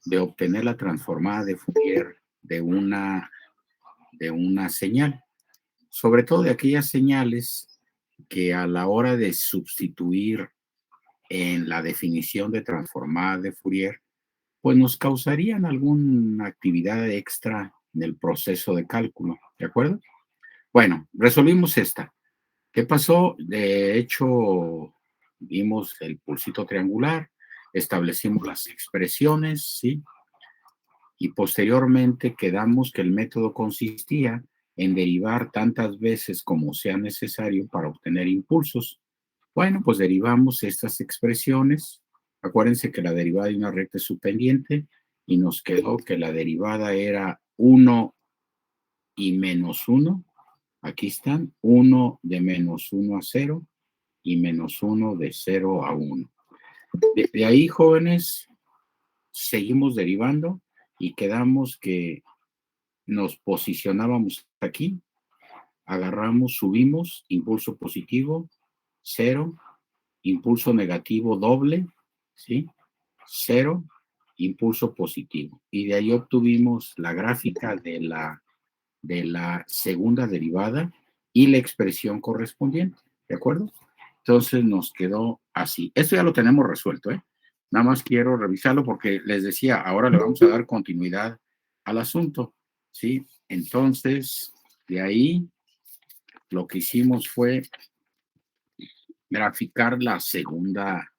de obtener la transformada de Fourier de una señal, sobre todo de aquellas señales que a la hora de sustituir en la definición de transformada de Fourier, pues nos causarían alguna actividad extra en el proceso de cálculo, ¿de acuerdo? Bueno, resolvimos esta. ¿Qué pasó? De hecho, vimos el pulsito triangular, establecimos las expresiones, ¿sí? Y posteriormente quedamos que el método consistía en derivar tantas veces como sea necesario para obtener impulsos. Bueno, pues derivamos estas expresiones. Acuérdense que la derivada de una recta es su pendiente y nos quedó que la derivada era 1 y -1. Aquí están, 1 de -1 a 0 y -1 de 0 a 1. De ahí, jóvenes, seguimos derivando y quedamos que nos posicionábamos aquí, agarramos, subimos, impulso positivo, 0, impulso negativo doble, ¿sí? 0, impulso positivo. Y de ahí obtuvimos la gráfica de la segunda derivada y la expresión correspondiente, ¿de acuerdo? Entonces nos quedó así. Esto ya lo tenemos resuelto, ¿eh? Nada más quiero revisarlo porque les decía, ahora le vamos a dar continuidad al asunto, ¿sí? Entonces, de ahí lo que hicimos fue graficar la segunda.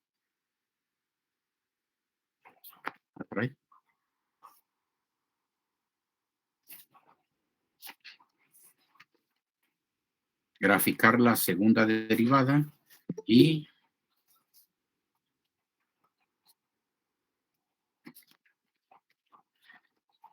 Graficar la segunda derivada y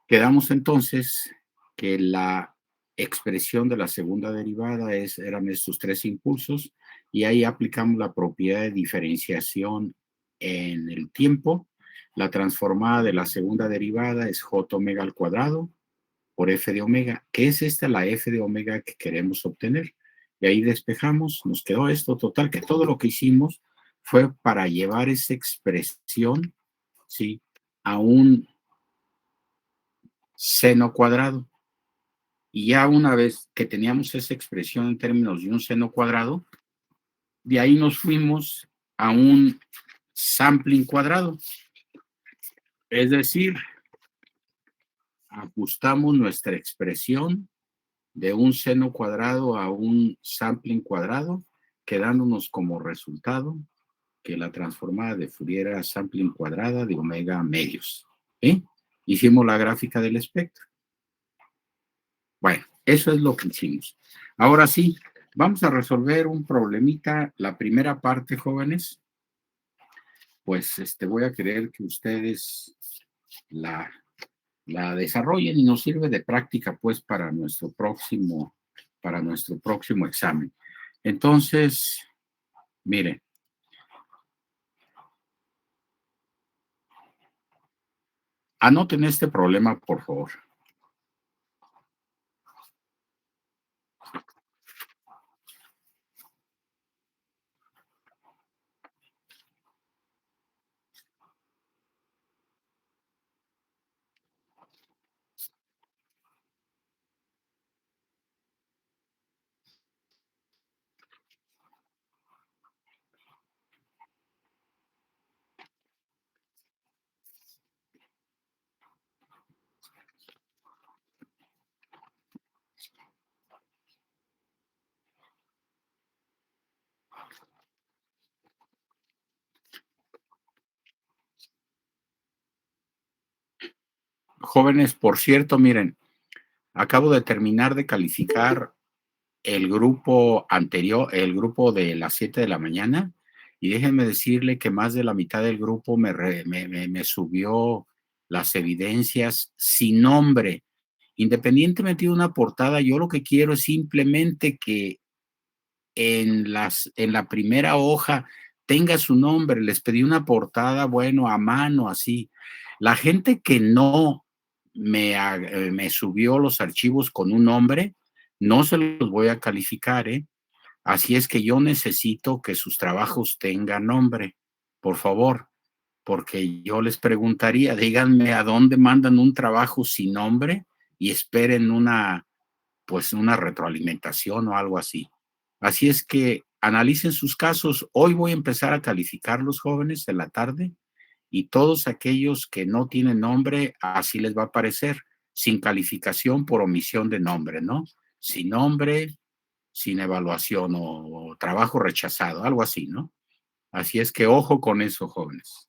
quedamos entonces que la expresión de la segunda derivada eran estos tres impulsos y ahí aplicamos la propiedad de diferenciación en el tiempo. La transformada de la segunda derivada es j omega al cuadrado por f de omega, que es esta la f de omega que queremos obtener. Y ahí despejamos, nos quedó esto total, que todo lo que hicimos fue para llevar esa expresión, ¿sí?, a un seno cuadrado. Y ya una vez que teníamos esa expresión en términos de un seno cuadrado, de ahí nos fuimos a un sampling cuadrado. Es decir, ajustamos nuestra expresión de un seno cuadrado a un sampling cuadrado, quedándonos como resultado que la transformada de Fourier era sampling cuadrada de omega medios. Hicimos la gráfica del espectro. Bueno, eso es lo que hicimos. Ahora sí, vamos a resolver un problemita. La primera parte, jóvenes, pues voy a querer que ustedes la, la desarrollen y nos sirve de práctica, pues, para nuestro próximo examen. Entonces, miren, anoten este problema, por favor. Jóvenes, por cierto, miren, acabo de terminar de calificar el grupo anterior, el grupo de las 7 de la mañana, y déjenme decirle que más de la mitad del grupo me subió las evidencias sin nombre. Independientemente de una portada, yo lo que quiero es simplemente que en la primera hoja tenga su nombre. Les pedí una portada, bueno, a mano, así. La gente que no me subió los archivos con un nombre, no se los voy a calificar, ¿eh? Así es que yo necesito que sus trabajos tengan nombre, por favor. porque yo les preguntaría, díganme a dónde mandan un trabajo sin nombre y esperen pues una retroalimentación o algo así. Así es que analicen sus casos. Hoy voy a empezar a calificar los jóvenes en la tarde y todos aquellos que no tienen nombre, así les va a aparecer, sin calificación por omisión de nombre, ¿no? Sin nombre, sin evaluación o trabajo rechazado, algo así, ¿no? Así es que ojo con eso, jóvenes.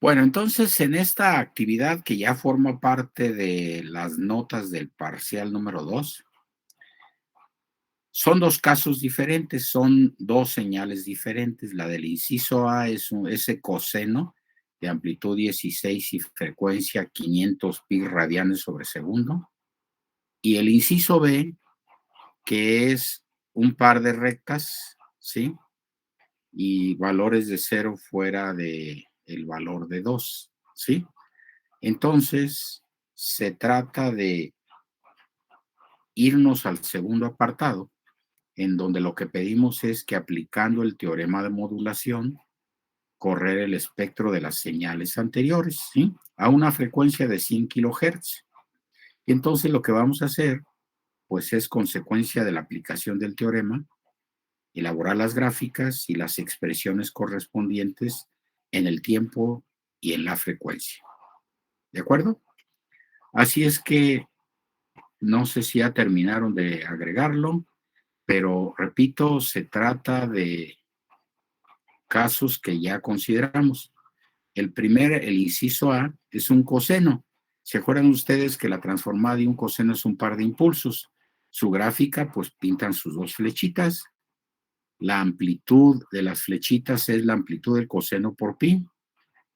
Bueno, entonces en esta actividad que ya forma parte de las notas del parcial número 2, son dos casos diferentes, son dos señales diferentes. La del inciso A es ese coseno de amplitud 16 y frecuencia 500 pi radianes sobre segundo. Y el inciso B, que es un par de rectas, ¿sí? Y valores de cero fuera de el valor de 2, ¿sí? Entonces, se trata de irnos al segundo apartado, en donde lo que pedimos es que aplicando el teorema de modulación, correr el espectro de las señales anteriores, ¿sí? A una frecuencia de 100 kilohertz. Y entonces lo que vamos a hacer, pues es consecuencia de la aplicación del teorema, elaborar las gráficas y las expresiones correspondientes en el tiempo y en la frecuencia. ¿De acuerdo? Así es que no sé si ya terminaron de agregarlo, pero repito, se trata de casos que ya consideramos. El inciso A, es un coseno. ¿Se acuerdan ustedes que la transformada de un coseno es un par de impulsos? Su gráfica, pues pintan sus dos flechitas. La amplitud de las flechitas es la amplitud del coseno por pi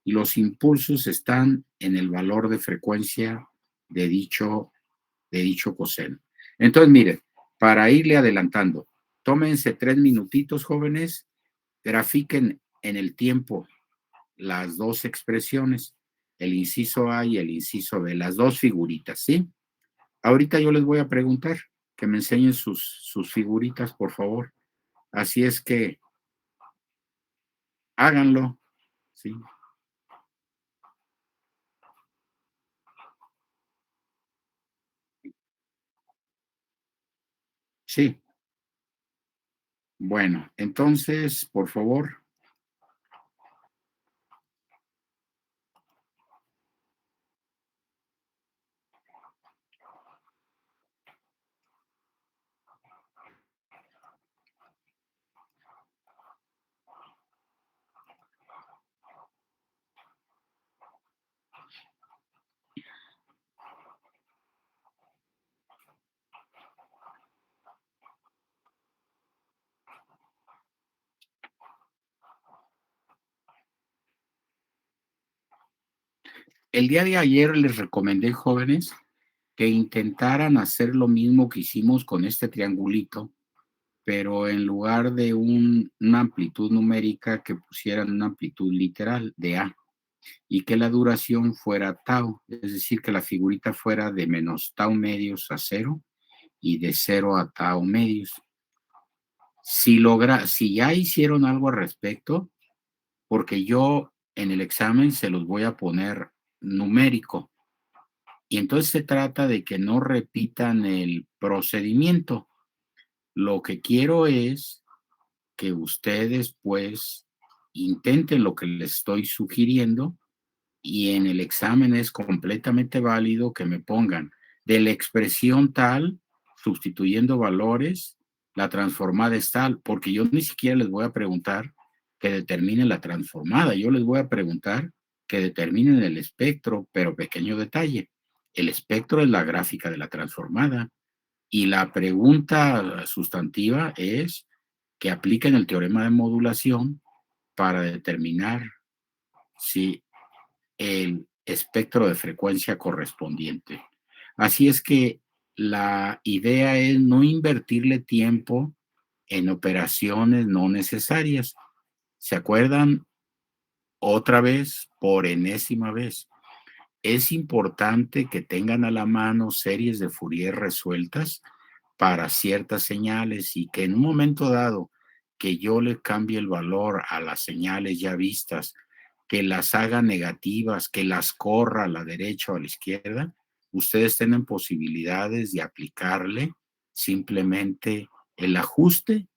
y los impulsos están en el valor de frecuencia de dicho coseno. Entonces, miren, para irle adelantando, tómense 3 minutitos, jóvenes, grafiquen en el tiempo las dos expresiones, el inciso A y el inciso B, las dos figuritas, ¿sí? Ahorita yo les voy a preguntar que me enseñen sus figuritas, por favor. Así es que háganlo, ¿sí? Sí. Bueno, entonces, por favor. El día de ayer les recomendé, jóvenes, que intentaran hacer lo mismo que hicimos con este triangulito, pero en lugar de una amplitud numérica, que pusieran una amplitud literal de A y que la duración fuera tau, es decir, que la figurita fuera de menos tau medios a cero y de cero a tau medios. Si ya hicieron algo al respecto, porque yo en el examen se los voy a poner numérico. Y entonces se trata de que no repitan el procedimiento. Lo que quiero es que ustedes pues intenten lo que les estoy sugiriendo y en el examen es completamente válido que me pongan de la expresión tal, sustituyendo valores, la transformada es tal, porque yo ni siquiera les voy a preguntar que determinen la transformada, yo les voy a preguntar que determinen el espectro, pero pequeño detalle, el espectro es la gráfica de la transformada y la pregunta sustantiva es que apliquen el teorema de modulación para determinar si el espectro de frecuencia correspondiente. Así es que la idea es no invertirle tiempo en operaciones no necesarias. ¿Se acuerdan? Otra vez, por enésima vez, es importante que tengan a la mano series de Fourier resueltas para ciertas señales y que en un momento dado que yo le cambie el valor a las señales ya vistas, que las haga negativas, que las corra a la derecha o a la izquierda, ustedes tienen posibilidades de aplicarle simplemente el ajuste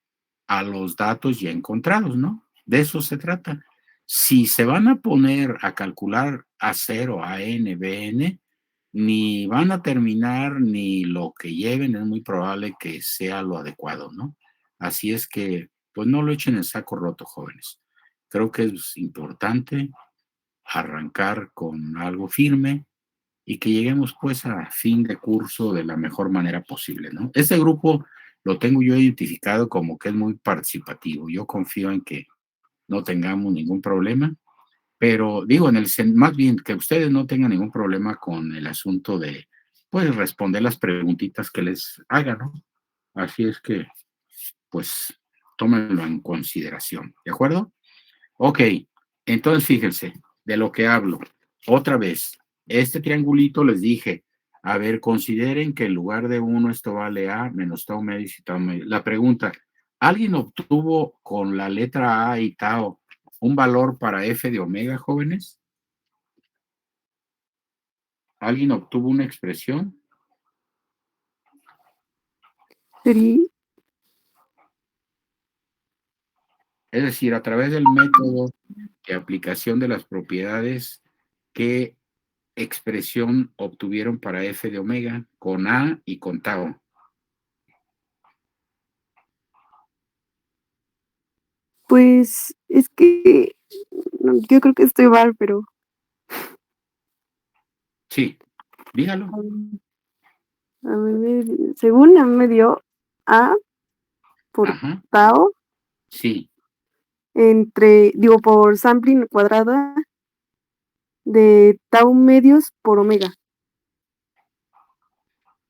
a los datos ya encontrados, ¿no? De eso se trata. Si se van a poner a calcular A0, AN, BN, ni van a terminar ni lo que lleven, es muy probable que sea lo adecuado, ¿no? Así es que, pues no lo echen en saco roto, jóvenes. Creo que es importante arrancar con algo firme y que lleguemos pues a fin de curso de la mejor manera posible, ¿no? Este grupo lo tengo yo identificado como que es muy participativo. Yo confío en que no tengamos ningún problema, pero digo, más bien que ustedes no tengan ningún problema con el asunto de, pues, responder las preguntitas que les hagan, ¿no? Así es que, pues, tómenlo en consideración, ¿de acuerdo? Ok, entonces fíjense, de lo que hablo. Otra vez, este triangulito les dije, a ver, consideren que en lugar de 1 esto vale A menos tau medio y tau medio. La pregunta, ¿alguien obtuvo con la letra A y tau un valor para F de omega, jóvenes? ¿Alguien obtuvo una expresión? Sí, Es decir, a través del método de aplicación de las propiedades, ¿qué expresión obtuvieron para F de omega con A y con tau? pues es que yo creo que estoy mal, pero Sí, dígalo. según a mí me dio A por Ajá, tau sí. por sampling cuadrada de tau medios por omega,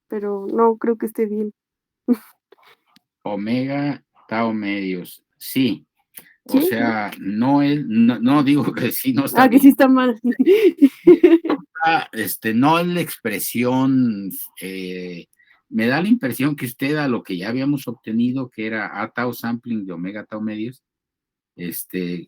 pero no creo que esté bien. Omega, tau medios. Sí. O ¿Sí? ¿No? sea, no es, no, no digo que sí, no está Ah, que sí bien. está mal. No es la expresión, me da la impresión que usted a lo que ya habíamos obtenido, que era A tau sampling de omega tau medios,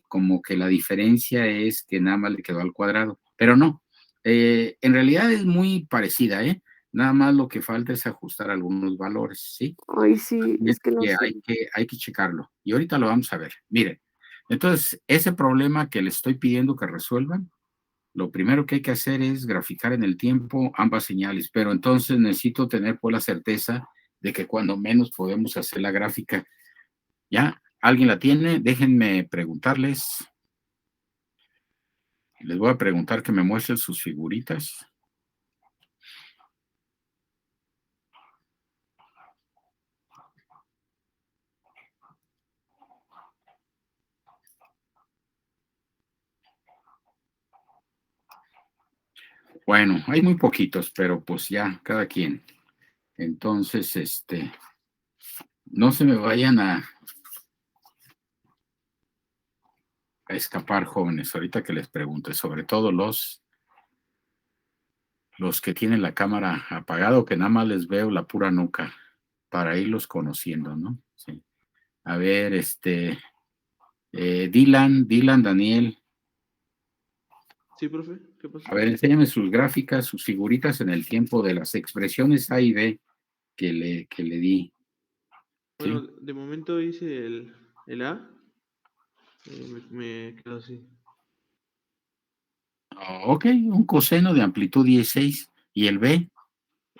como que la diferencia es que nada más le quedó al cuadrado, pero no, en realidad es muy parecida, ¿eh? Nada más lo que falta es ajustar algunos valores, ¿sí? Ay, sí, Y es es que no que sé. hay que checarlo. Y ahorita lo vamos a ver. Miren, entonces, ese problema que les estoy pidiendo que resuelvan, lo primero que hay que hacer es graficar en el tiempo ambas señales, pero entonces necesito tener por la certeza de que cuando menos podemos hacer la gráfica. ¿Ya? ¿Alguien la tiene? Déjenme preguntarles. Les voy a preguntar que me muestren sus figuritas. Bueno, hay muy poquitos, pero pues ya, cada quien. Entonces, no se me vayan a escapar, jóvenes, ahorita que les pregunte, sobre todo los que tienen la cámara apagada o que nada más les veo la pura nuca para irlos conociendo, ¿no? Sí. A ver, Dylan, Daniel, Sí, profe, ¿qué a pasó? ver, enséñame sus gráficas, sus figuritas en el tiempo de las expresiones A y B que le di, Bueno, ¿sí? de momento hice El A me quedo así. Ok, un coseno de amplitud 16. ¿Y el B?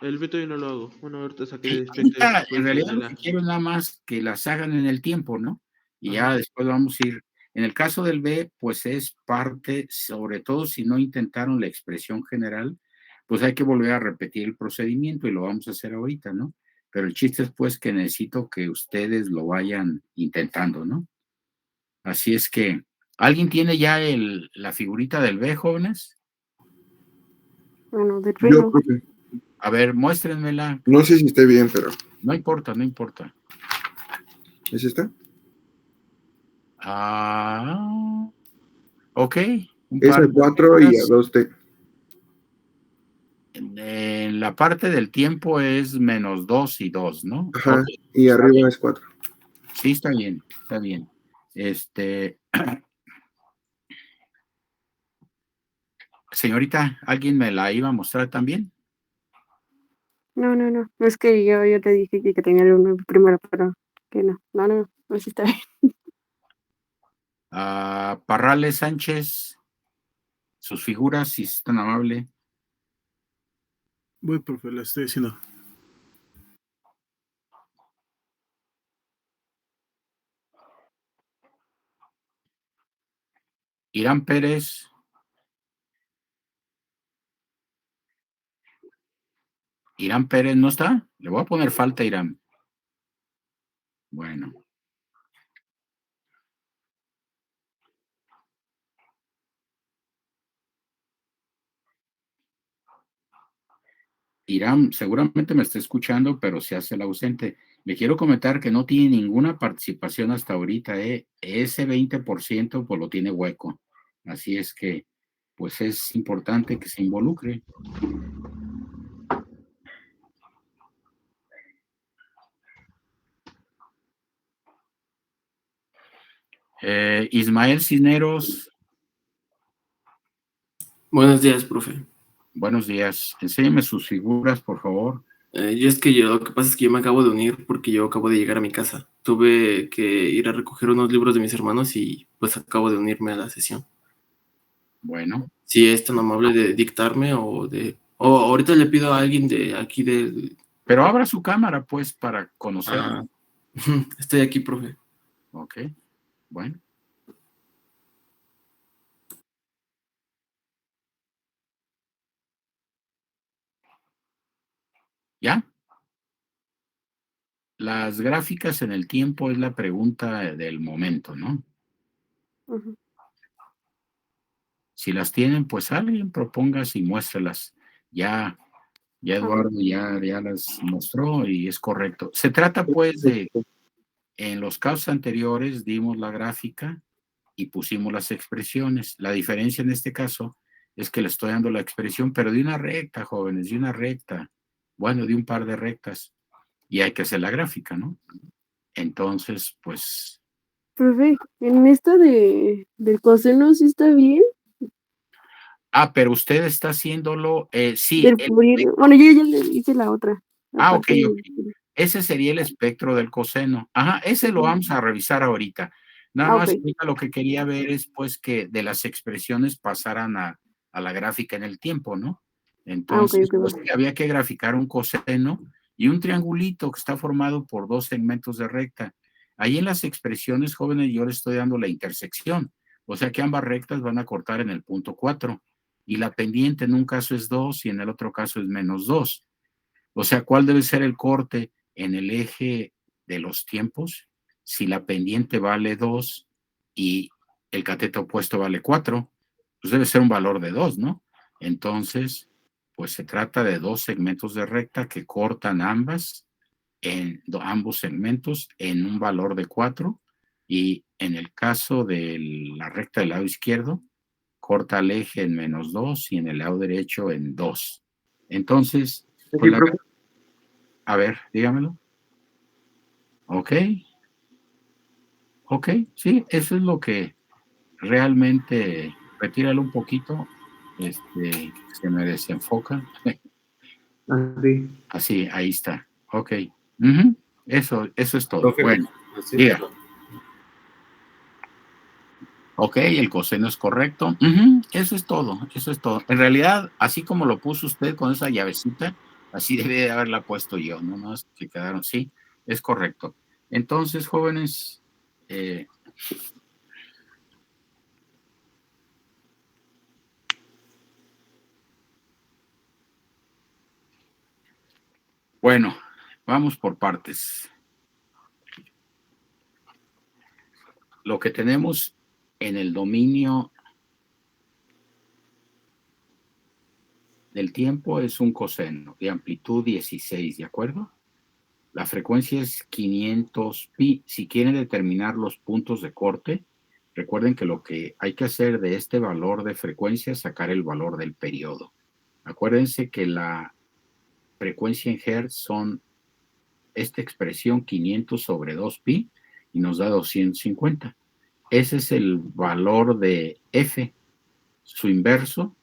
El B todavía no lo hago. Bueno, ahorita saqué Sí, de ahorita, en después realidad del lo que A. quiero es nada más que las hagan en el tiempo, ¿no? Y ya Ajá. después vamos a ir. En el caso del B, pues es parte, sobre todo si no intentaron la expresión general, pues hay que volver a repetir el procedimiento y lo vamos a hacer ahorita, ¿no? Pero el chiste es pues que necesito que ustedes lo vayan intentando, ¿no? Así es que, ¿alguien tiene ya la figurita del B, jóvenes? Bueno, del Yo, reloj. profe, A ver, muéstrenmela. no sé si esté bien, pero No importa, no importa. ¿es esta? Ah, ok, un Es par a de 4 y a rectas. 2T. En la parte del tiempo es menos 2 y 2, ¿no? Ok, Ajá, y está arriba bien. es 4. Sí, está bien, está bien. Este, señorita, ¿alguien me la iba a mostrar también? No, no, no. Es que yo te dije que tenía el uno primero, pero que no. No, no, no. Así está bien. Parrales Sánchez, sus figuras, si es tan amable. Voy, profe, la estoy diciendo. Irán Pérez. Irán Pérez, ¿no está? Le voy a poner falta a Irán. Bueno. Irán seguramente me está escuchando, pero se hace el ausente. Le quiero comentar que no tiene ninguna participación hasta ahorita, ¿eh? Ese 20% pues lo tiene hueco. Así es que, pues es importante que se involucre. Ismael Cisneros, Buenos días, profe. buenos días. Enséñeme sus figuras, por favor. Lo que pasa es que yo me acabo de unir porque yo acabo de llegar a mi casa. Tuve que ir a recoger unos libros de mis hermanos y pues acabo de unirme a la sesión. Bueno, Si es tan amable de dictarme o ahorita le pido a alguien de aquí del... pero abra su cámara, pues, para conocerlo. Ah, estoy aquí, profe. Ok, bueno. ¿Ya? Las gráficas en el tiempo es la pregunta del momento, ¿no? Ujú. Si las tienen, pues alguien propóngase y muéstrelas. Ya, ya A ver. Eduardo ya las mostró y es correcto. Se trata pues de, en los casos anteriores dimos la gráfica y pusimos las expresiones. La diferencia en este caso es que le estoy dando la expresión, pero de una recta, jóvenes, de una recta. Bueno, de un par de rectas. Y hay que hacer la gráfica, ¿no? Entonces, pues... Profe, en esta del coseno sí está bien. pero usted está haciéndolo, sí, Del Fourier. Bueno, yo ya le hice la otra. ok, Aparte ok. de. Ese sería el espectro del coseno. Ajá, ese lo Ujú. vamos a revisar ahorita. Nada Ah, ok. más, ahorita lo que quería ver es pues que de las expresiones pasaran a la gráfica en el tiempo, ¿no? Ah, ok, Entonces, ok, pues va. había que graficar un coseno y un triangulito que está formado por dos segmentos de recta. Ahí en las expresiones, jóvenes, yo le estoy dando la intersección. O sea que ambas rectas van a cortar en el punto 4. Y la pendiente en un caso es 2 y en el otro caso es menos 2. O sea, ¿cuál debe ser el corte en el eje de los tiempos? Si la pendiente vale 2 y el cateto opuesto vale 4, pues debe ser un valor de 2, ¿no? Entonces, pues se trata de dos segmentos de recta que cortan ambos segmentos en un valor de 4 y en el caso de la recta del lado izquierdo, corta el eje en menos 2 y en el lado derecho en 2. Entonces, Aquí, pues profe. a ver, dígamelo. Ok, ok, sí, eso es lo que realmente, retíralo un poquito, se me desenfoca. Así. Así, ahí está. Ok. Ujú. Eso es todo. Profe, Bueno, así, diga. perdón. Ok, el coseno es correcto. Eso es todo, eso es todo. En realidad, así como lo puso usted con esa llavecita, así debe de haberla puesto yo, no más que quedaron, sí, es correcto. Entonces, jóvenes, bueno, vamos por partes. Lo que tenemos en el dominio del tiempo es un coseno de amplitud 16, ¿de acuerdo? La frecuencia es 500 pi. Si quieren determinar los puntos de corte, recuerden que lo que hay que hacer de este valor de frecuencia es sacar el valor del periodo. Acuérdense que la frecuencia en hertz son esta expresión 500 sobre 2 pi y nos da 250. Ese es el valor de F. Su inverso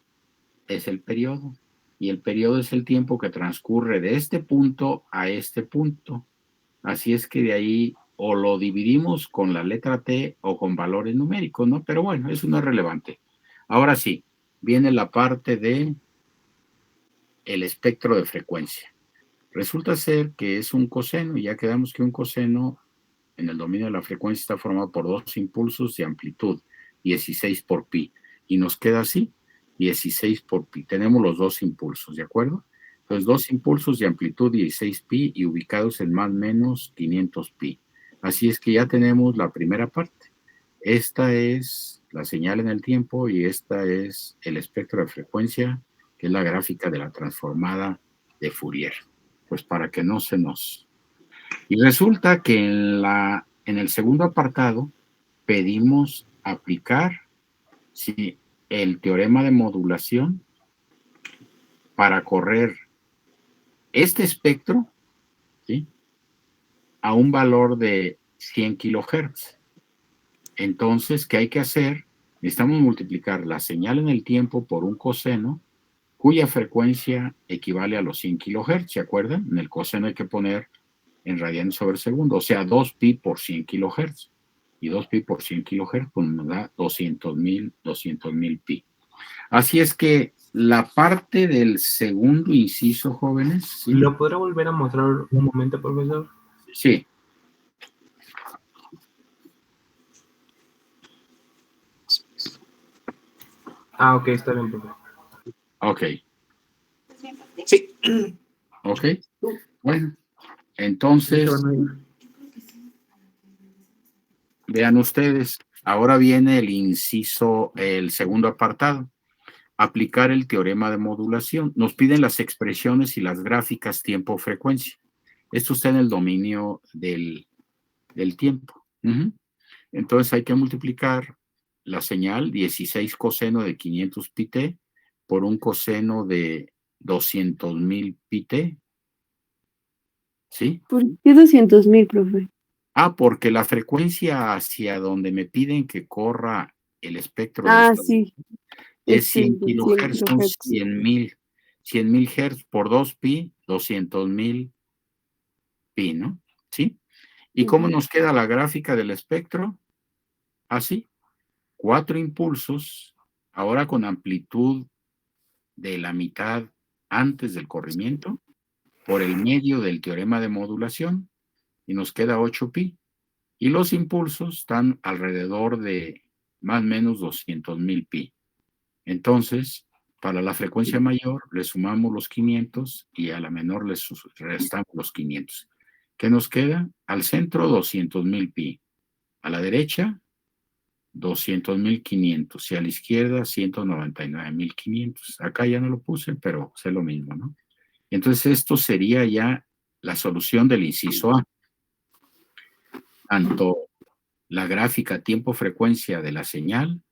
es el periodo. Y el periodo es el tiempo que transcurre de este punto a este punto. Así es que de ahí o lo dividimos con la letra T o con valores numéricos, ¿no? Pero bueno, eso no es relevante. Ahora sí, viene la parte de el espectro de frecuencia. Resulta ser que es un coseno, y ya quedamos que un coseno en el dominio de la frecuencia está formado por dos impulsos de amplitud, 16 por pi. Y nos queda así, 16 por pi. Tenemos los dos impulsos, ¿de acuerdo? Entonces, dos impulsos de amplitud 16 pi y ubicados en más o menos 500 pi. Así es que ya tenemos la primera parte. Esta es la señal en el tiempo y esta es el espectro de frecuencia, que es la gráfica de la transformada de Fourier. Pues para que no se nos... Y resulta que en el segundo apartado pedimos aplicar sí, el teorema de modulación para correr este espectro, ¿sí?, a un valor de 100 kilohertz. Entonces, ¿qué hay que hacer? Necesitamos multiplicar la señal en el tiempo por un coseno cuya frecuencia equivale a los 100 kilohertz, ¿se acuerdan? En el coseno hay que poner en radianes sobre segundo, o sea, 2 pi por 100 kilohertz. Y 2 pi por 100 kilohertz pues nos da 200,000 pi. Así es que la parte del segundo inciso, jóvenes, ¿sí? ¿Lo podrá volver a mostrar un momento, profesor? Sí. Ah, ok, está bien, profesor. Ok. Sí. Ok. Bueno, entonces, vean ustedes, ahora viene el inciso, el segundo apartado. Aplicar el teorema de modulación. Nos piden las expresiones y las gráficas tiempo-frecuencia. Esto está en el dominio del tiempo. Entonces hay que multiplicar la señal 16 coseno de 500 pi t por un coseno de 200,000 pi t. ¿Sí? ¿Por qué 200,000, profe? Porque la frecuencia hacia donde me piden que corra el espectro Ah, sí, es es 100 100 kilohertz, son kilohertz. 100,000 hertz por 2 pi, 200,000 pi, ¿no? ¿Sí? ¿Y cómo nos queda la gráfica del espectro? Así, 4 impulsos, ahora con amplitud de la mitad antes del corrimiento, por el medio del teorema de modulación, y nos queda 8 pi. Y los impulsos están alrededor de más o menos 200,000 pi. Entonces, para la frecuencia mayor le sumamos los 500 y a la menor le restamos los 500. ¿Qué nos queda? Al centro 200,000 pi. A la derecha 200,500 y a la izquierda 199,500. Acá ya no lo puse, pero sé lo mismo, ¿no? Entonces esto sería ya la solución del inciso A. Tanto la gráfica tiempo-frecuencia de la señal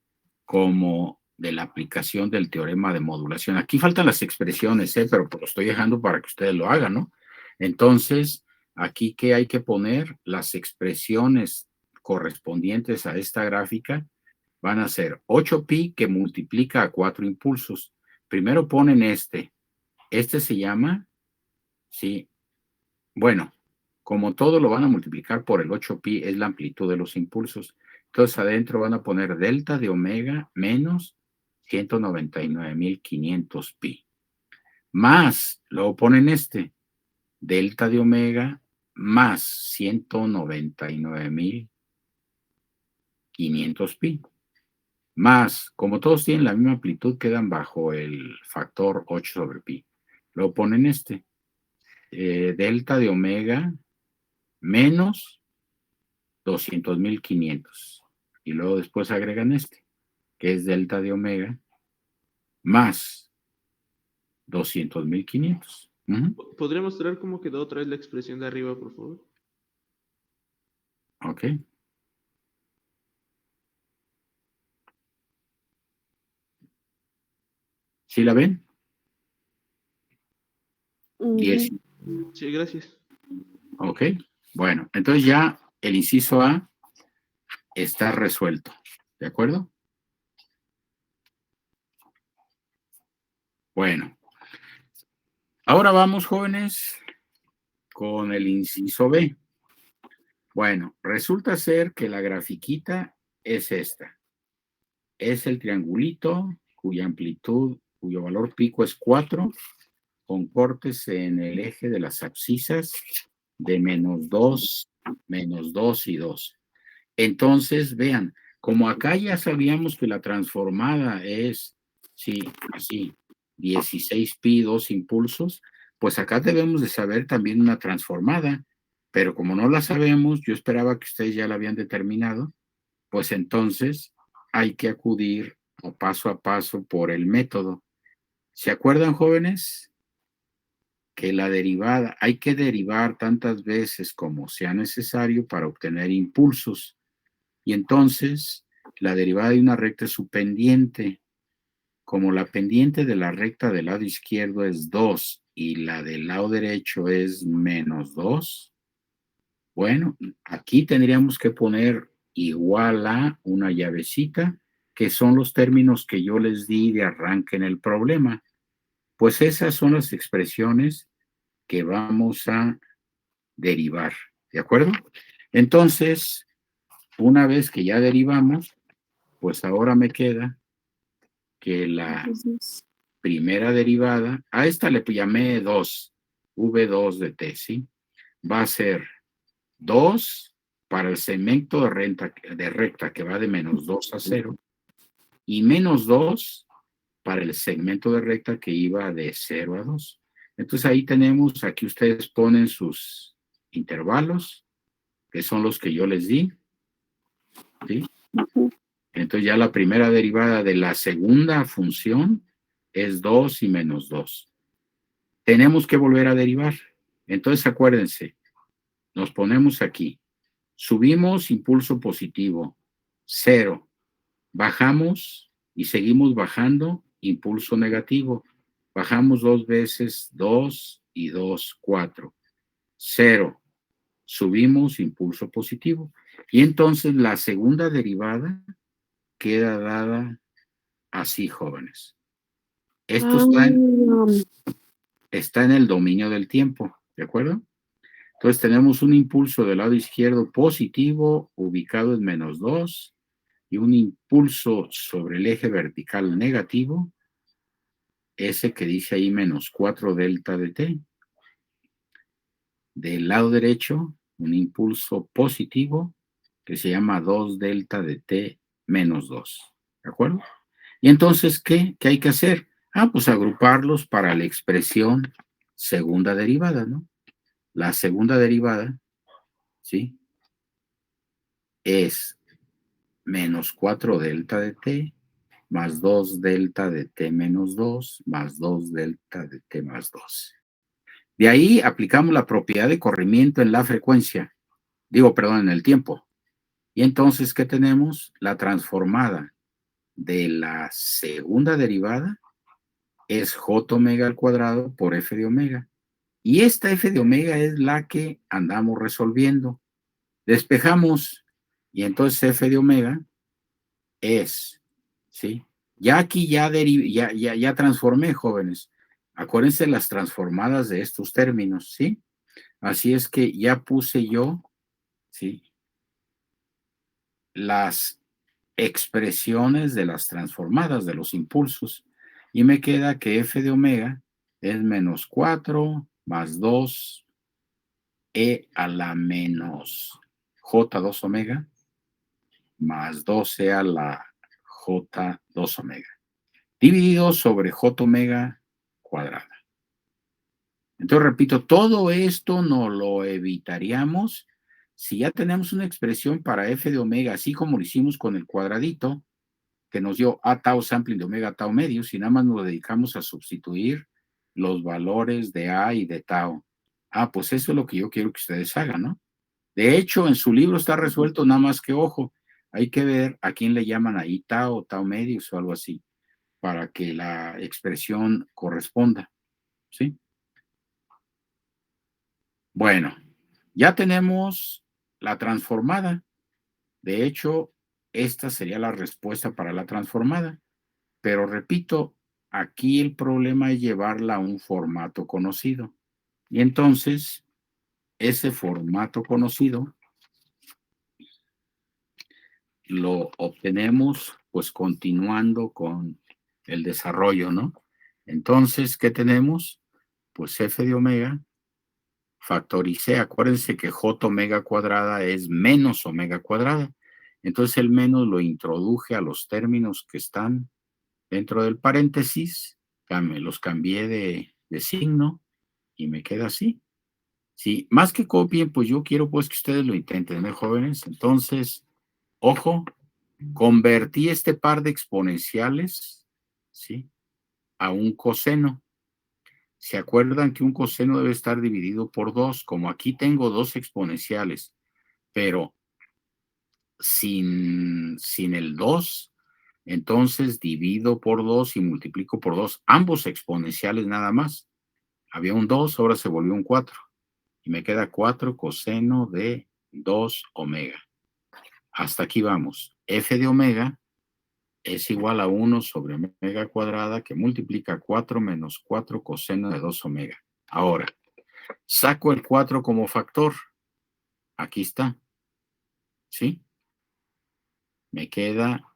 como de la aplicación del teorema de modulación. Aquí faltan las expresiones, pero lo estoy dejando para que ustedes lo hagan, ¿no? Entonces, aquí, ¿qué hay que poner? Las expresiones correspondientes a esta gráfica van a ser 8 pi que multiplica a 4 impulsos. Primero ponen este se llama, sí, bueno, como todo lo van a multiplicar por el 8 pi, es la amplitud de los impulsos. Entonces adentro van a poner delta de omega menos 199.500 pi. Más, luego ponen delta de omega más 199.500 pi. Más, como todos tienen la misma amplitud, quedan bajo el factor 8 sobre pi. Luego ponen delta de omega menos 200.500. Y luego después agregan que es delta de omega más 200.500. ¿Podría mostrar cómo quedó otra vez la expresión de arriba, por favor? Ok. ¿Sí la ven? 10. Sí, gracias. Ok. Bueno, entonces ya el inciso A está resuelto. ¿De acuerdo? Bueno. Ahora vamos, jóvenes, con el inciso B. Bueno, resulta ser que la grafiquita es esta. Es el triangulito cuya amplitud, cuyo valor pico es 4, con cortes en el eje de las abscisas de -2 y 2. Entonces, vean, como acá ya sabíamos que la transformada es, sí, así, 16 pi, 2 impulsos, pues acá debemos de saber también una transformada, pero como no la sabemos, yo esperaba que ustedes ya la habían determinado, pues entonces hay que acudir paso a paso por el método. ¿Se acuerdan, jóvenes? Que la derivada, hay que derivar tantas veces como sea necesario para obtener impulsos. Y entonces, la derivada de una recta es su pendiente. Como la pendiente de la recta del lado izquierdo es 2 y la del lado derecho es -2, bueno, aquí tendríamos que poner igual a una llavecita, que son los términos que yo les di de arranque en el problema. Pues esas son las expresiones que vamos a derivar, ¿de acuerdo? Entonces, una vez que ya derivamos, pues ahora me queda que la primera derivada, a esta le llamé 2, V2 de t, ¿sí? Va a ser 2 para el segmento de recta que va de -2 a 0 y -2 para el segmento de recta que iba de 0 a 2. Entonces ahí tenemos, aquí ustedes ponen sus intervalos, que son los que yo les di, ¿sí? Entonces ya la primera derivada de la segunda función es 2 y -2. Tenemos que volver a derivar. Entonces acuérdense, nos ponemos aquí. Subimos impulso positivo, 0. Bajamos y seguimos bajando, impulso negativo. Bajamos 2 veces, 2 y 2, 4. 0. Subimos impulso positivo. Y entonces la segunda derivada queda dada así, jóvenes. Esto está en el dominio del tiempo, ¿de acuerdo? Entonces tenemos un impulso del lado izquierdo positivo ubicado en -2 y un impulso sobre el eje vertical negativo, ese que dice ahí -4 delta de t. Del lado derecho, un impulso positivo que se llama 2 delta de t -2. ¿De acuerdo? Y entonces, ¿qué hay que hacer? Pues agruparlos para la expresión segunda derivada, ¿no? La segunda derivada, ¿sí? Es -4 delta de t más 2 delta de t -2 más 2 delta de t más 2. De ahí aplicamos la propiedad de corrimiento en la frecuencia, en el tiempo. Y entonces, ¿qué tenemos? La transformada de la segunda derivada es j omega al cuadrado por f de omega. Y esta f de omega es la que andamos resolviendo. Despejamos y entonces f de omega es, ¿sí? Ya aquí ya transformé, jóvenes. Acuérdense las transformadas de estos términos, ¿sí? Así es que ya puse yo, ¿sí? las expresiones de las transformadas, de los impulsos, y me queda que f de omega es menos 4 más 2 e a la menos j2 omega más 2e a la j2 omega, dividido sobre j omega cuadrada. Entonces, repito, todo esto no lo evitaríamos si ya tenemos una expresión para f de omega, así como lo hicimos con el cuadradito, que nos dio a tau sampling de omega tau medio, si nada más nos dedicamos a sustituir los valores de a y de tau. Ah, pues eso es lo que yo quiero que ustedes hagan, ¿no? De hecho, en su libro está resuelto, nada más que, ojo, hay que ver a quién le llaman ahí tau o tau medios o algo así, para que la expresión corresponda, ¿sí? Bueno, ya tenemos la transformada. De hecho, esta sería la respuesta para la transformada. Pero repito, aquí el problema es llevarla a un formato conocido. Y entonces, ese formato conocido lo obtenemos pues continuando con el desarrollo, ¿no? Entonces, ¿qué tenemos? Pues f de omega factoricé. Acuérdense que j omega cuadrada es menos omega cuadrada. Entonces el menos lo introduje a los términos que están dentro del paréntesis, los cambié de signo y me queda así. Sí, más que copien, pues yo quiero pues que ustedes lo intenten, ¿eh, jóvenes? Entonces, ojo, convertí este par de exponenciales, ¿sí?, a un coseno. ¿Se acuerdan que un coseno debe estar dividido por 2? Como aquí tengo dos exponenciales, pero sin el 2, entonces divido por 2 y multiplico por 2, ambos exponenciales nada más. Había un 2, ahora se volvió un 4. Y me queda 4 coseno de 2 omega. Hasta aquí vamos. F de omega es igual a 1 sobre omega cuadrada, que multiplica 4 menos 4 coseno de 2 omega. Ahora, saco el 4 como factor. Aquí está. ¿Sí? Me queda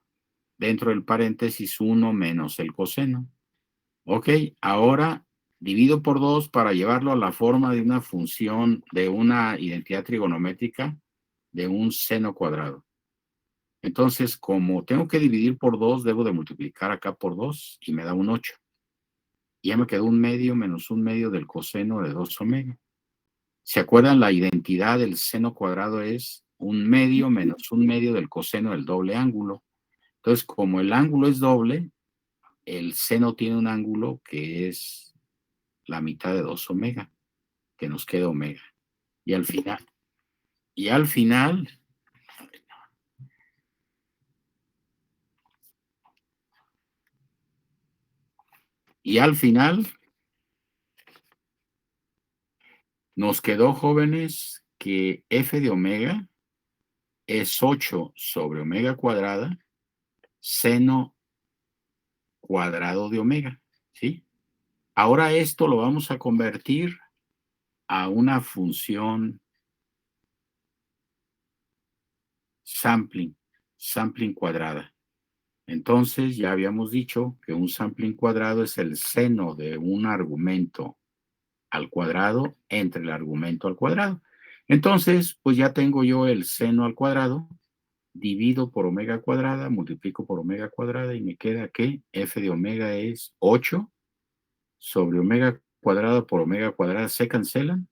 dentro del paréntesis 1 menos el coseno. Ok, ahora divido por 2 para llevarlo a la forma de una función, de una identidad trigonométrica de un seno cuadrado. Entonces, como tengo que dividir por 2, debo de multiplicar acá por 2 y me da un 8. Y ya me quedó un medio menos un medio del coseno de 2 omega. ¿Se acuerdan? La identidad del seno cuadrado es un medio menos un medio del coseno del doble ángulo. Entonces, como el ángulo es doble, el seno tiene un ángulo que es la mitad de 2 omega, que nos queda omega. Y al final, nos quedó, jóvenes, que f de omega es 8 sobre omega cuadrada, seno cuadrado de omega, ¿sí? Ahora esto lo vamos a convertir a una función sampling cuadrada. Entonces, ya habíamos dicho que un sampling cuadrado es el seno de un argumento al cuadrado entre el argumento al cuadrado. Entonces, pues ya tengo yo el seno al cuadrado, divido por omega cuadrada, multiplico por omega cuadrada y me queda que f de omega es 8 sobre omega cuadrada por omega cuadrada. Se cancelan.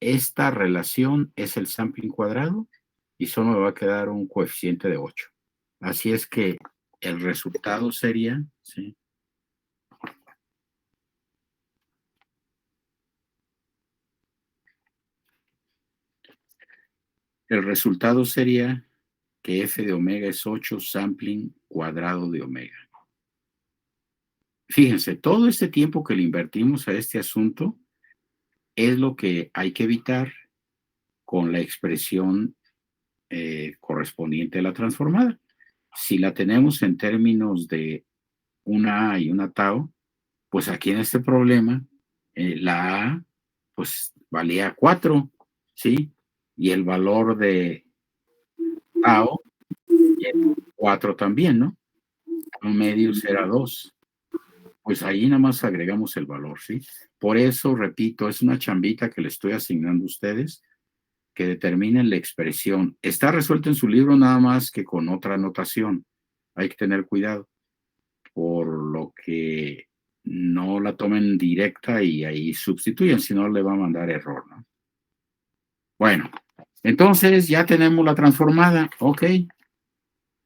Esta relación es el sampling cuadrado y solo me va a quedar un coeficiente de 8. Así es que el resultado sería, ¿sí?, el resultado sería que f de omega es 8 sampling cuadrado de omega. Fíjense, todo este tiempo que le invertimos a este asunto es lo que hay que evitar con la expresión correspondiente a la transformada. Si la tenemos en términos de una A y una tau, pues aquí en este problema, la A, pues valía 4, ¿sí? Y el valor de tau Y el 4 también, ¿no? Un medio será 2. Pues ahí nada más agregamos el valor, ¿sí? Por eso, repito, es una chambita que le estoy asignando a ustedes, que determinen la expresión. Está resuelto en su libro nada más que con otra anotación. Hay que tener cuidado, por lo que no la tomen directa y ahí sustituyen, si no le va a mandar error, ¿no? Bueno, entonces ya tenemos la transformada, ok.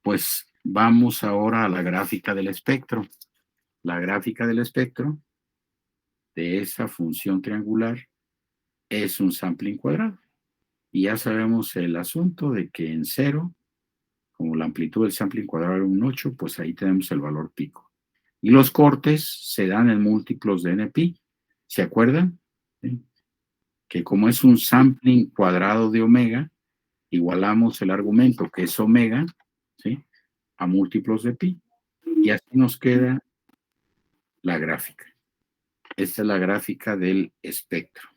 Pues vamos ahora a la gráfica del espectro. La gráfica del espectro de esa función triangular es un sampling cuadrado. Y ya sabemos el asunto de que en 0, como la amplitud del sampling cuadrado es un 8, pues ahí tenemos el valor pico. Y los cortes se dan en múltiplos de NP. ¿Se acuerdan? ¿Sí? Que como es un sampling cuadrado de omega, igualamos el argumento que es omega, ¿sí?, a múltiplos de pi. Y así nos queda la gráfica. Esta es la gráfica del espectro.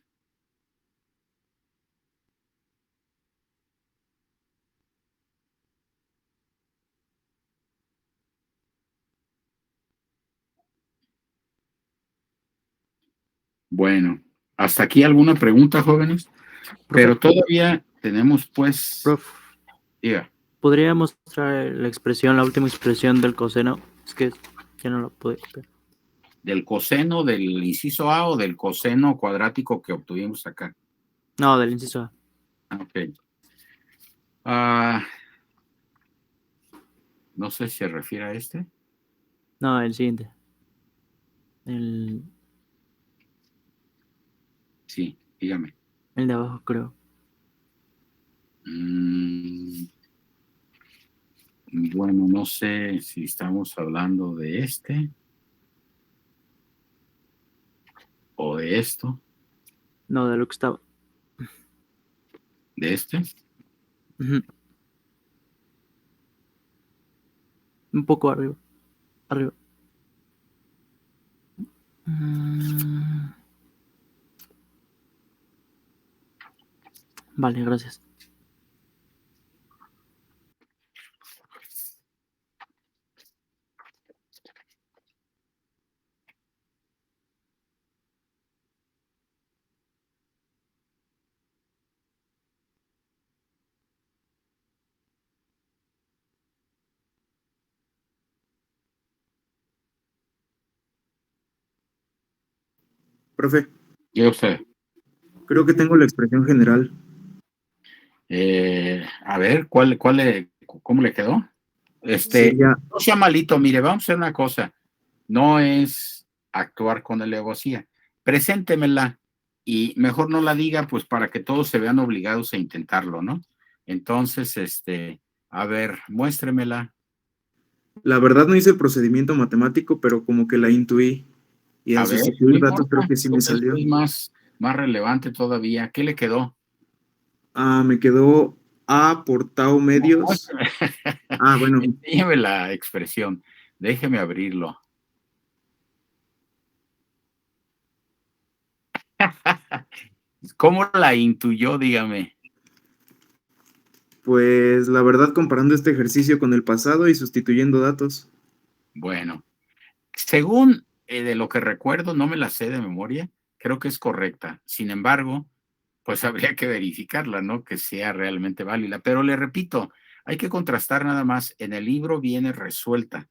Bueno, hasta aquí alguna pregunta, jóvenes, pero todavía tenemos pues... Prof, Diga. ¿podría mostrar la expresión, la última expresión del coseno? Es que ya no la pude ver. ¿Del coseno del inciso A o del coseno cuadrático que obtuvimos acá? No, del inciso A. Ok. No sé si se refiere a este. No, el siguiente. El Sí, dígame. de abajo, creo. Bueno, no sé si estamos hablando de este o de esto. No, de lo que estaba. ¿De este? Ujú. Un poco arriba. Arriba. Vale, gracias. Profe, Yo sé. creo que tengo la expresión general. A ver, ¿cómo le quedó? Sería, No sea malito, mire, vamos a hacer una cosa. No es actuar con alevosía. Preséntemela y mejor no la diga, pues para que todos se vean obligados a intentarlo, ¿no? Entonces, a ver, muéstremela. la verdad no hice el procedimiento matemático, pero como que la intuí. Y A al ver, sustituir no datos creo importa, que sí me eso salió. es más relevante todavía. ¿Qué le quedó? Me quedó A por tau medios. Bueno, Enséñame la expresión. Déjeme abrirlo. ¿Cómo la intuyó? Dígame. pues la verdad comparando este ejercicio con el pasado y sustituyendo datos. Bueno, según de lo que recuerdo, no me la sé de memoria, creo que es correcta. Sin embargo, pues habría que verificarla, ¿no? Que sea realmente válida. Pero le repito, hay que contrastar nada más. En el libro viene resuelta,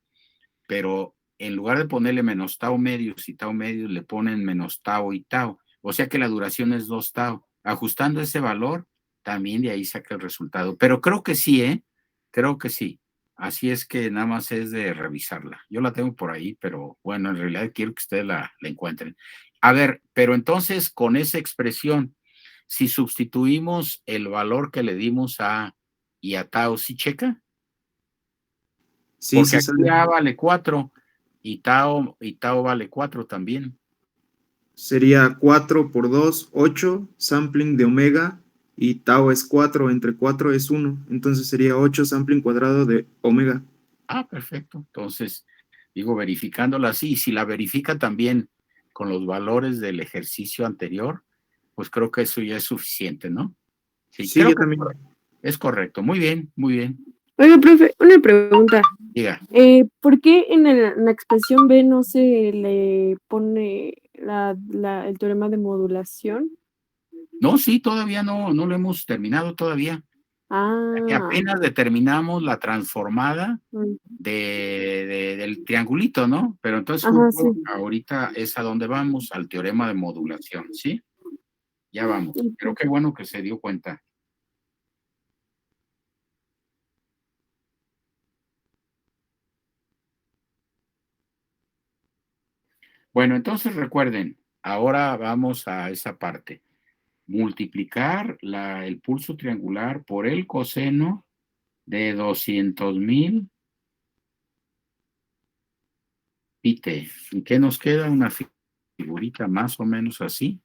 pero en lugar de ponerle menos tau medios y tau medios, le ponen menos tau y tau. O sea que la duración es 2 tau. Ajustando ese valor, también de ahí saca el resultado. Pero creo que sí, ¿eh? Creo que sí. Así es que nada más es de revisarla. Yo la tengo por ahí, pero bueno, en realidad quiero que ustedes la encuentren. A ver, pero entonces con esa expresión, si sustituimos el valor que le dimos a y a tau, ¿sí checa? Sí, Porque sí aquí sale. A vale 4 y tau vale 4 también. Sería 4 por 2, 8, sampling de omega, y tau es 4, entre 4 es 1. Entonces sería 8 sampling cuadrado de omega. Perfecto. Entonces, digo, verificándola así, si la verifica también con los valores del ejercicio anterior, pues creo que eso ya es suficiente, ¿no? Sí, Sí, creo yo que también. es correcto. Muy bien, muy bien. Oiga, profe, una pregunta. Diga. ¿Por qué en la expresión B no se le pone el teorema de modulación? No, sí, todavía no lo hemos terminado todavía. Que Ah, apenas determinamos la transformada mm, del triangulito, ¿no? Pero entonces ajá, justo sí. ahorita es a donde vamos, al teorema de modulación, ¿sí? Ya vamos. Pero Ok. qué bueno que se dio cuenta. Bueno, entonces recuerden, ahora vamos a esa parte. Multiplicar el pulso triangular por el coseno de 200,000 pi t. ¿Y qué nos queda? Una figurita más o menos así.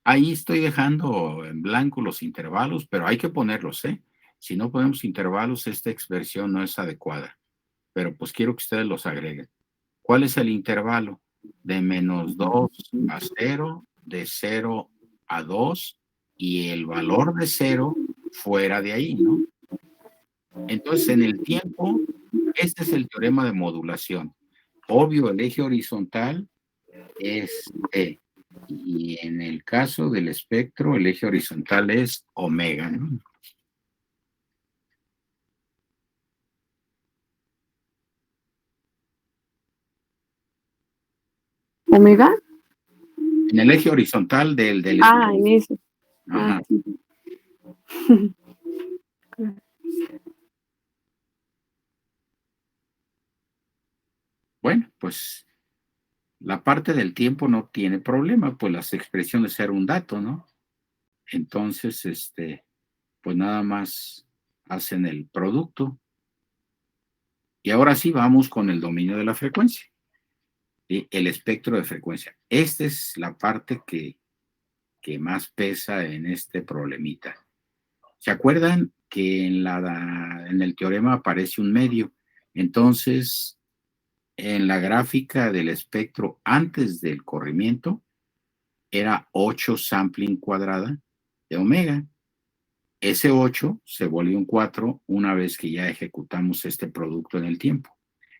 Ahí estoy dejando en blanco los intervalos, pero hay que ponerlos, ¿eh? Si no ponemos intervalos, esta expresión no es adecuada. Pero pues quiero que ustedes los agreguen. ¿Cuál es el intervalo? De -2 a 0, de 0 a 2, y el valor de 0 fuera de ahí, ¿no? Entonces, en el tiempo, este es el teorema de modulación. Obvio, el eje horizontal es E. Y en el caso del espectro, el eje horizontal es omega, ¿no? ¿Omega? En el eje horizontal del Ah, espectro. en eso. Ajá. Ah, sí. Bueno, pues la parte del tiempo no tiene problema, pues las expresiones eran un dato, ¿no? Entonces, pues nada más hacen el producto. Y ahora sí vamos con el dominio de la frecuencia, ¿sí? El espectro de frecuencia. Esta es la parte que más pesa en este problemita. ¿Se acuerdan que en el teorema aparece un medio? Entonces, en la gráfica del espectro antes del corrimiento, era 8 sampling cuadrada de omega. Ese 8 se volvió un 4 una vez que ya ejecutamos este producto en el tiempo.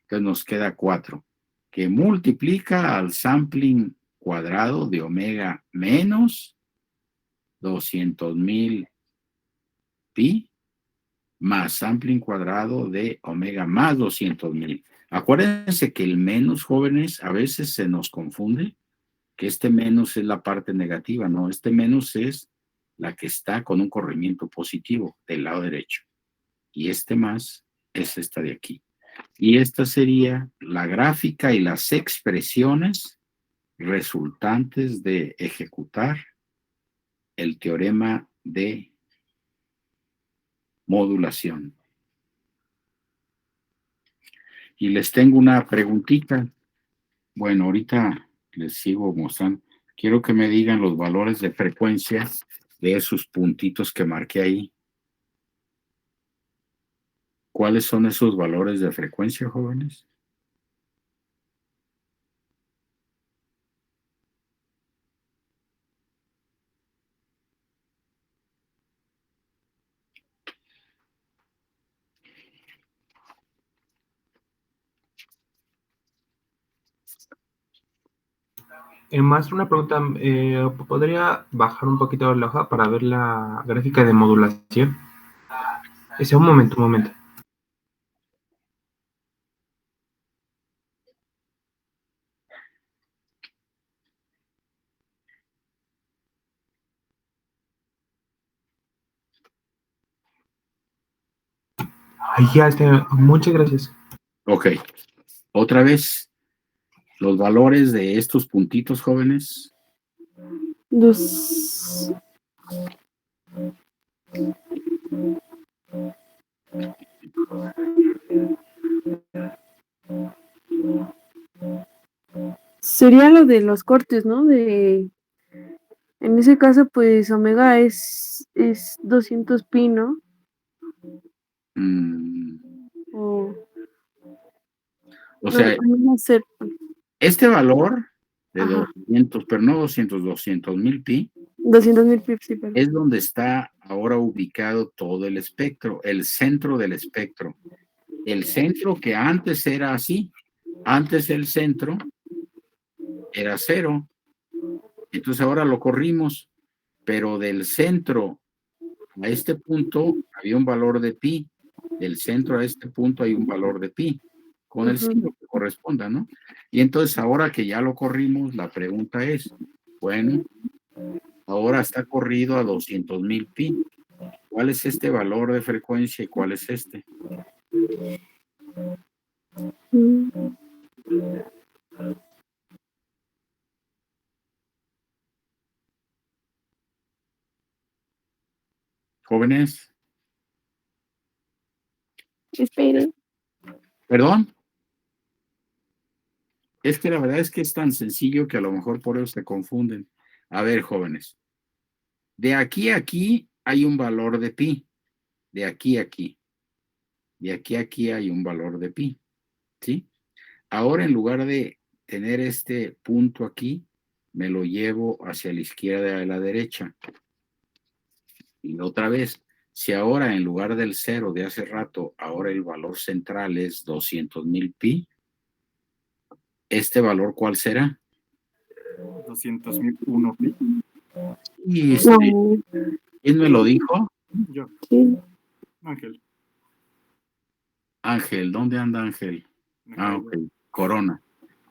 Entonces nos queda 4, que multiplica al sampling cuadrado de omega menos 200,000 pi más sampling cuadrado de omega más 200,000. Acuérdense que el menos, jóvenes, a veces se nos confunde que este menos es la parte negativa, no, este menos es la que está con un corrimiento positivo del lado derecho. Y este más es esta de aquí. Y esta sería la gráfica y las expresiones resultantes de ejecutar el teorema de modulación. Y les tengo una preguntita. Bueno, ahorita les sigo mostrando. Quiero que me digan los valores de frecuencia de esos puntitos que marqué ahí. ¿Cuáles son esos valores de frecuencia, jóvenes? Maestro, una pregunta. ¿Podría bajar un poquito la hoja para ver la gráfica de modulación? Un momento, un momento. Ahí ya está. Muchas gracias. Ok. Otra vez, los valores de estos puntitos, jóvenes. Dos. Sería lo de los cortes, ¿no? En ese caso, pues omega es 200 pi, ¿no? O O no, sea, no este valor de Ajá. 200, pero no 200,000 pi, 200.000 pi, sí, perdón. Es donde está ahora ubicado todo el espectro, el centro del espectro. El centro que antes era así, antes el centro era 0. Entonces ahora lo corrimos, pero del centro a este punto había un valor de pi, del centro a este punto hay un valor de pi, con el signo que corresponda, ¿no? Y entonces ahora que ya lo corrimos, la pregunta es, bueno, ahora está corrido a 200.000 pi. ¿Cuál es este valor de frecuencia y cuál es este? Jóvenes, Espere. ¿perdón? Es que la verdad es que es tan sencillo que a lo mejor por eso se confunden. A ver, jóvenes, de aquí a aquí hay un valor de pi, de aquí a aquí, de aquí a aquí hay un valor de pi, ¿sí? Ahora en lugar de tener este punto aquí, me lo llevo hacia la izquierda y a la derecha. Y otra vez, si ahora en lugar del 0 de hace rato, ahora el valor central es 200.000 pi, ¿este valor cuál será? 200.001 pi. Y No, ¿quién me lo dijo? Yo, sí. Ángel. Ángel, ¿dónde anda Ángel? me Ah, caigo. ok, Corona.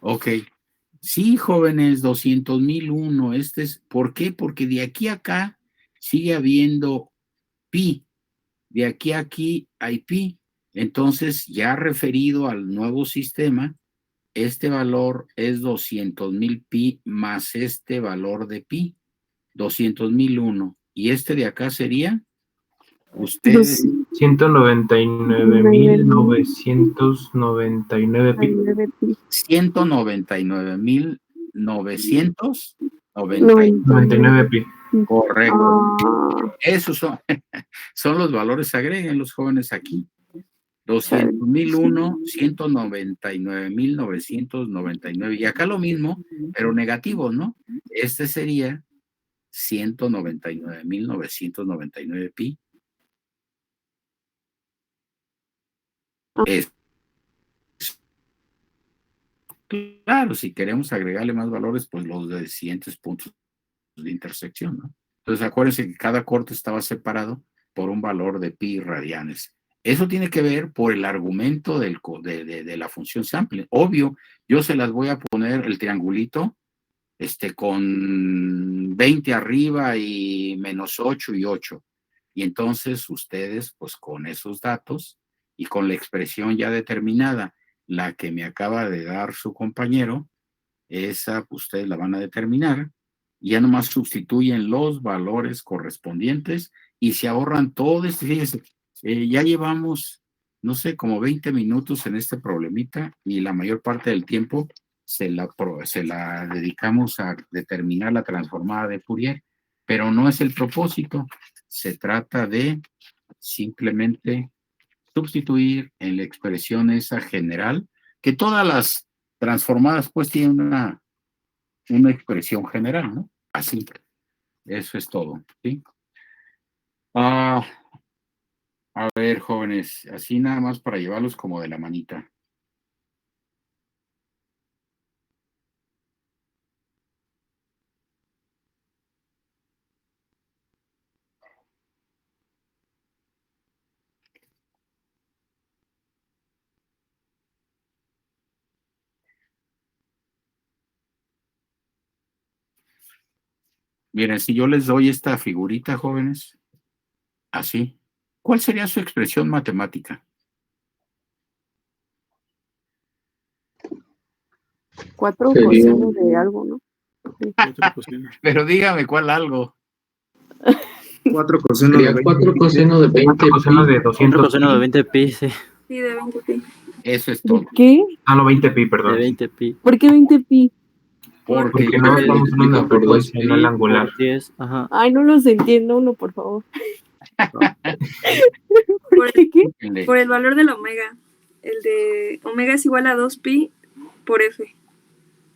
Ok. Sí, jóvenes, 200.001. Este es, ¿por qué? Porque de aquí a acá sigue habiendo pi. De aquí a aquí hay pi. Entonces, ya referido al nuevo sistema, este valor es 200.000 pi más este valor de pi, 200.001. Y este de acá sería, ustedes, 199.999 pi. 199.999. 99 pi. Correcto. Ah, Esos son los valores, agreguen los jóvenes aquí. 200.001, 199.999. Y acá lo mismo, pero negativo, ¿no? Este sería 199.999 pi. Es, claro, si queremos agregarle más valores, pues los de siguientes puntos de intersección, ¿no? Entonces acuérdense que cada corte estaba separado por un valor de pi radianes. Eso tiene que ver por el argumento de la función sampling. Obvio, yo se las voy a poner el triangulito con 20 arriba y menos 8 y 8. Y entonces ustedes, pues con esos datos y con la expresión ya determinada, la que me acaba de dar su compañero, esa pues, ustedes la van a determinar. Y ya nomás sustituyen los valores correspondientes y se ahorran todo este. Fíjense, ya llevamos, no sé, como 20 minutos en este problemita y la mayor parte del tiempo se la dedicamos a determinar la transformada de Fourier, pero no es el propósito. Se trata de simplemente sustituir en la expresión esa general, que todas las transformadas pues tienen una expresión general, ¿no? Así, eso es todo, ¿sí? A ver, jóvenes, así nada más para llevarlos como de la manita. Miren, si yo les doy esta figurita, jóvenes, así, ¿cuál sería su expresión matemática? 4 Sería- coseno de algo, ¿no? Otro coseno. Pero dígame cuál algo. 4 coseno de Sería 20. 4 coseno de 20 4 coseno de pi. 200 Otro coseno de pi. 20 pi, sí. Sí, de 20 pi. Eso es ¿De todo. qué? Ah, no, 20 pi, De perdón. 20 pi. ¿Por qué 20 pi? Porque Porque no Porque estamos en una multiplica por 2 frecuencia, no el pi. angular. Por 10, ajá. Ay, no los entiendo uno, por favor. Por ¿Por qué? Por el valor del omega. El de omega es igual a 2 pi por f.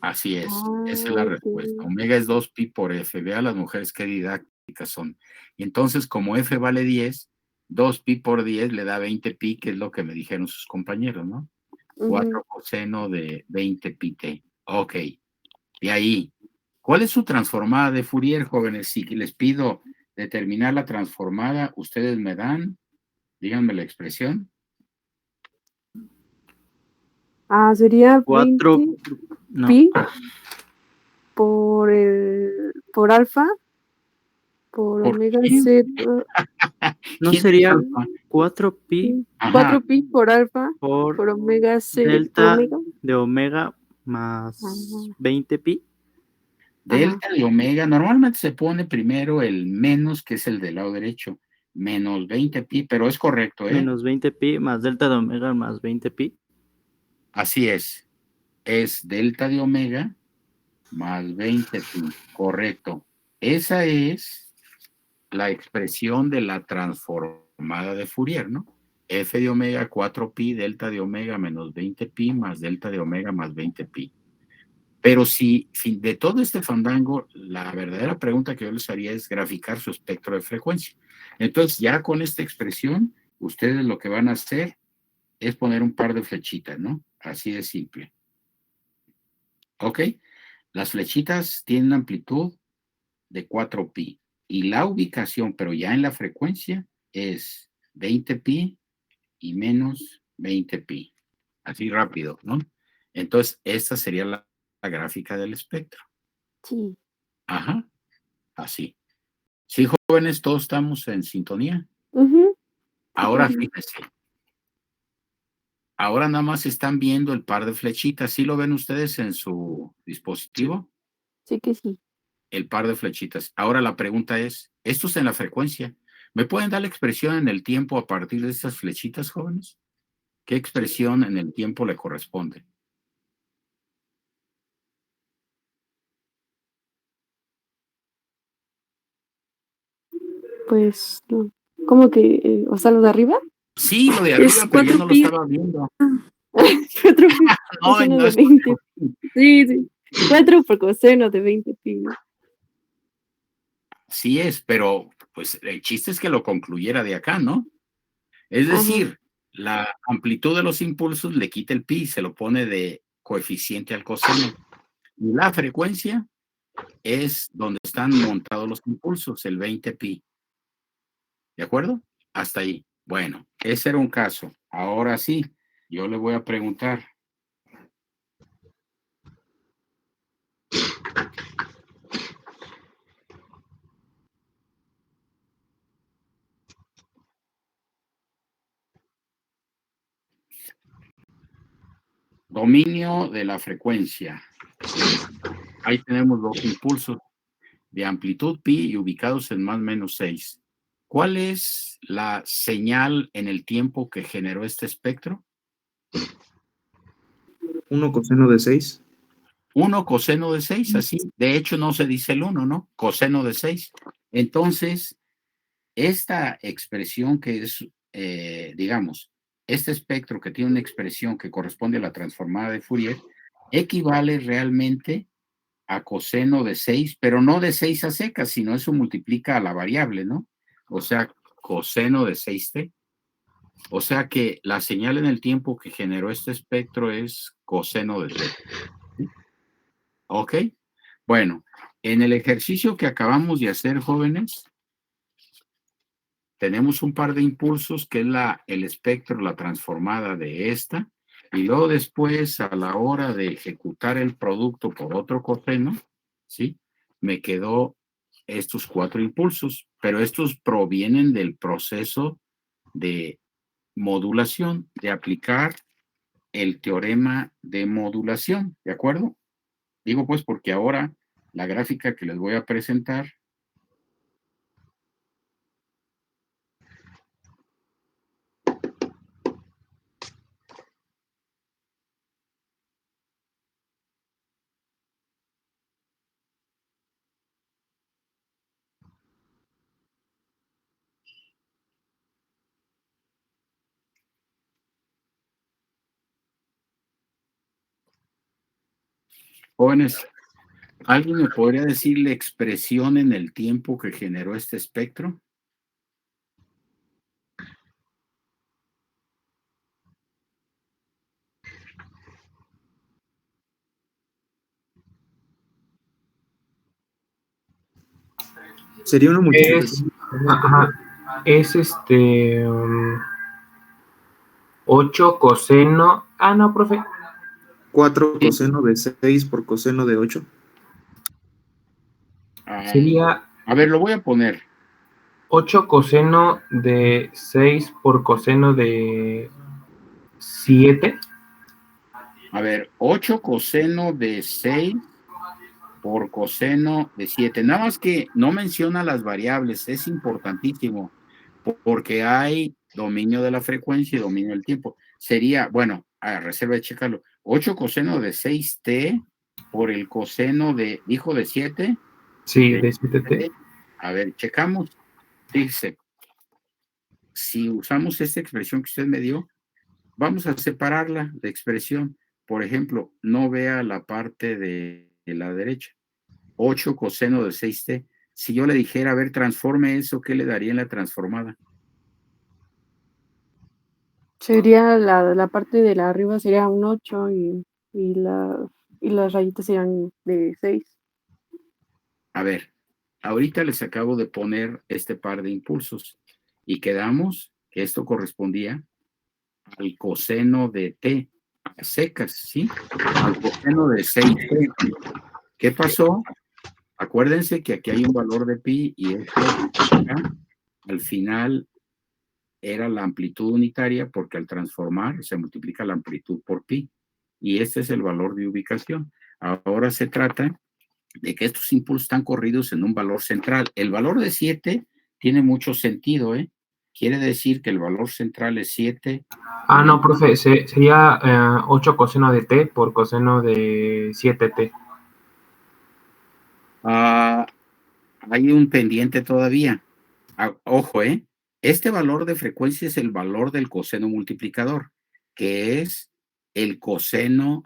Así es, esa es Ah, la ok. respuesta. Omega es 2pi por F. Vea las mujeres qué didácticas son. Y entonces, como F vale 10, 2pi por 10 le da 20pi, que es lo que me dijeron sus compañeros, ¿no? 4 Ujú. coseno de 20pi t. Ok. De ahí, ¿cuál es su transformada de Fourier, jóvenes? Si les pido determinar la transformada, ustedes me dan, díganme la expresión. Ah, sería 4, 20 no, pi por alfa por ¿Por omega quién? z. no ¿Quién es sería alfa? 4pi Sí. Ajá, 4 pi por alfa por por omega c por delta omega. de omega más Ajá. 20pi. Ajá. delta de omega, normalmente se pone primero el menos, que es el del lado derecho, menos 20pi, pero es correcto, ¿eh? Menos 20pi más delta de omega más 20pi. Así es delta de omega más 20pi, correcto. Esa es la expresión de la transformada de Fourier, ¿no? F de omega 4pi, delta de omega menos 20pi más delta de omega más 20pi. Pero si de todo este fandango, la verdadera pregunta que yo les haría es graficar su espectro de frecuencia. Entonces, ya con esta expresión, ustedes lo que van a hacer es poner un par de flechitas, ¿no? Así de simple. ¿Ok? Las flechitas tienen amplitud de 4pi y la ubicación, pero ya en la frecuencia, es 20pi y menos 20pi. Así rápido, ¿no? Entonces, esta sería la gráfica del espectro. Sí. Ajá, así. Sí, jóvenes, todos estamos en sintonía. Ujú. Ahora Ujú. fíjense, ahora nada más están viendo el par de flechitas. ¿Sí lo ven ustedes en su dispositivo? Sí que sí. El par de flechitas. Ahora la pregunta es, esto es en la frecuencia. ¿Me pueden dar la expresión en el tiempo a partir de estas flechitas, jóvenes? ¿Qué expresión en el tiempo le corresponde? Pues no. ¿Cómo que, o sea, lo de arriba? Sí, lo de Es arriba, pero ya 4 no lo pi. estaba viendo. 4 pi No, coseno no de es 20. 4pi. Sí, sí. 4 por coseno de 20 pi, ¿no? Sí es, pero pues el chiste es que lo concluyera de acá, ¿no? Es Ajá. decir, la amplitud de los impulsos le quita el pi y se lo pone de coeficiente al coseno. Y la frecuencia es donde están montados los impulsos, el 20pi. ¿De acuerdo? Hasta ahí. Bueno, ese era un caso. Ahora sí, yo le voy a preguntar. Dominio de la frecuencia. Ahí tenemos los impulsos de amplitud pi y ubicados en más o menos 6. ¿Cuál es la señal en el tiempo que generó este espectro? 1 coseno de 6. 1 coseno de 6, así. De hecho, no se dice el 1, ¿no? Coseno de 6. Entonces, esta expresión que es, digamos, este espectro que tiene una expresión que corresponde a la transformada de Fourier, equivale realmente a coseno de 6, pero no de 6 a secas, sino eso multiplica a la variable, ¿no? O sea, coseno de 6t. O sea que la señal en el tiempo que generó este espectro es coseno de t. ¿Sí? ¿Ok? Bueno, en el ejercicio que acabamos de hacer, jóvenes, tenemos un par de impulsos que es el espectro, la transformada de esta, y luego después, a la hora de ejecutar el producto por otro coseno, ¿sí? Me quedó estos 4 impulsos, pero estos provienen del proceso de modulación, de aplicar el teorema de modulación, ¿de acuerdo? Digo pues porque ahora la gráfica que les voy a presentar Jóvenes, ¿alguien me podría decir la expresión en el tiempo que generó este espectro? Sería una Es, multiplicación. es 8 coseno. Ah, no, profe. 4 coseno de 6 por coseno de 8. Sería A ver, lo voy a poner. 8 coseno de 6 por coseno de 7. A ver, 8 coseno de 6 por coseno de 7. Nada más que no menciona las variables, es importantísimo, porque hay dominio de la frecuencia y dominio del tiempo. Sería, bueno, a reserva de checarlo, 8 coseno de 6t por el coseno de, dijo de 7. Sí, de 7t. A ver, checamos. Fíjese, si usamos esta expresión que usted me dio, vamos a separarla de expresión. Por ejemplo, no vea la parte de la derecha. 8 coseno de 6t. Si yo le dijera, a ver, transforme eso, ¿qué le daría en la transformada? Sería la parte de la arriba sería un 8 y las rayitas serían de 6. A ver, ahorita les acabo de poner este par de impulsos y quedamos que esto correspondía al coseno de t, a secas, ¿sí? Al coseno de 6t. ¿Qué pasó? Acuérdense que aquí hay un valor de pi y esto al final era la amplitud unitaria porque al transformar se multiplica la amplitud por pi y este es el valor de ubicación. Ahora se trata de que estos impulsos están corridos en un valor central. El valor de 7 tiene mucho sentido, ¿eh? Quiere decir que el valor central es 7. Ah, no, profe, sería 8 coseno de t por coseno de 7t. Hay un pendiente todavía. Ojo, este valor de frecuencia es el valor del coseno multiplicador, que es el coseno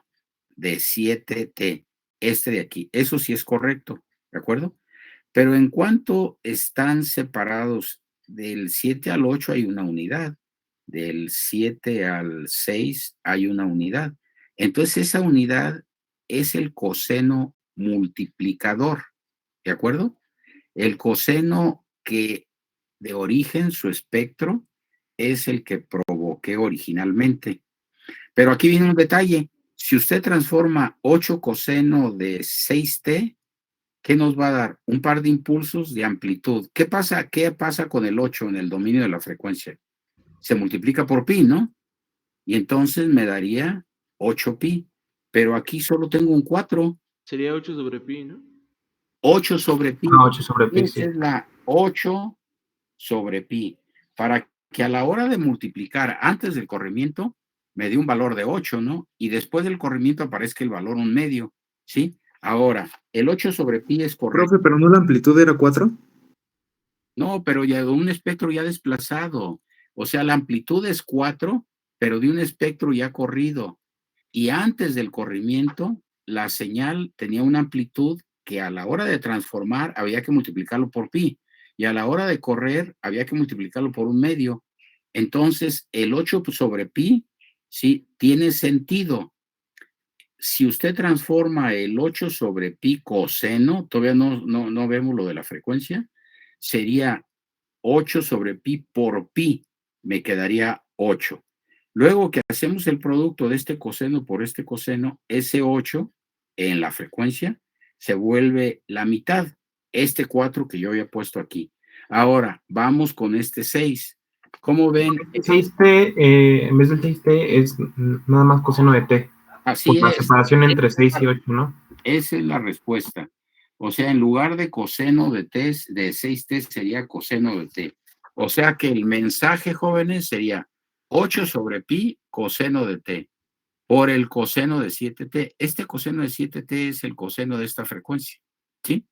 de 7t, este de aquí. Eso sí es correcto, ¿de acuerdo? Pero en cuanto están separados del 7 al 8 hay una unidad, del 7 al 6 hay una unidad. Entonces esa unidad es el coseno multiplicador, ¿de acuerdo? El coseno que de origen, su espectro, es el que provoqué originalmente. Pero aquí viene un detalle. Si usted transforma 8 coseno de 6t, ¿qué nos va a dar? Un par de impulsos de amplitud. ¿Qué pasa con el 8 en el dominio de la frecuencia? Se multiplica por pi, ¿no? Y entonces me daría 8 pi. Pero aquí solo tengo un 4. Sería 8 sobre pi, ¿no? 8 sobre pi. 8 sobre pi, sí. Esa es la 8 sobre pi. Para que a la hora de multiplicar antes del corrimiento me dé un valor de 8, ¿no? Y después del corrimiento aparezca el valor 1/2, ¿sí? Ahora, el 8 sobre pi es correcto. Profe, ¿pero no la amplitud era 4? No, pero ya de un espectro ya desplazado. O sea, la amplitud es 4, pero de un espectro ya corrido. Y antes del corrimiento, la señal tenía una amplitud que a la hora de transformar había que multiplicarlo por pi. Y a la hora de correr había que multiplicarlo por 1/2. Entonces, el 8 sobre pi, sí, tiene sentido. Si usted transforma el 8 sobre pi coseno, todavía no vemos lo de la frecuencia, sería 8 sobre pi por pi, me quedaría 8. Luego que hacemos el producto de este coseno por este coseno, ese 8 en la frecuencia se vuelve la mitad, este 4 que yo había puesto aquí. Ahora, vamos con este 6. ¿Cómo ven? 6t, en vez del 6t, es nada más coseno de t. Así por la es. separación entre 6 y 8, ¿no? Esa es la respuesta. O sea, en lugar de coseno de t, de 6t, sería coseno de t. O sea que el mensaje, jóvenes, sería 8 sobre pi coseno de t por el coseno de 7t. Este coseno de 7t es el coseno de esta frecuencia, ¿sí?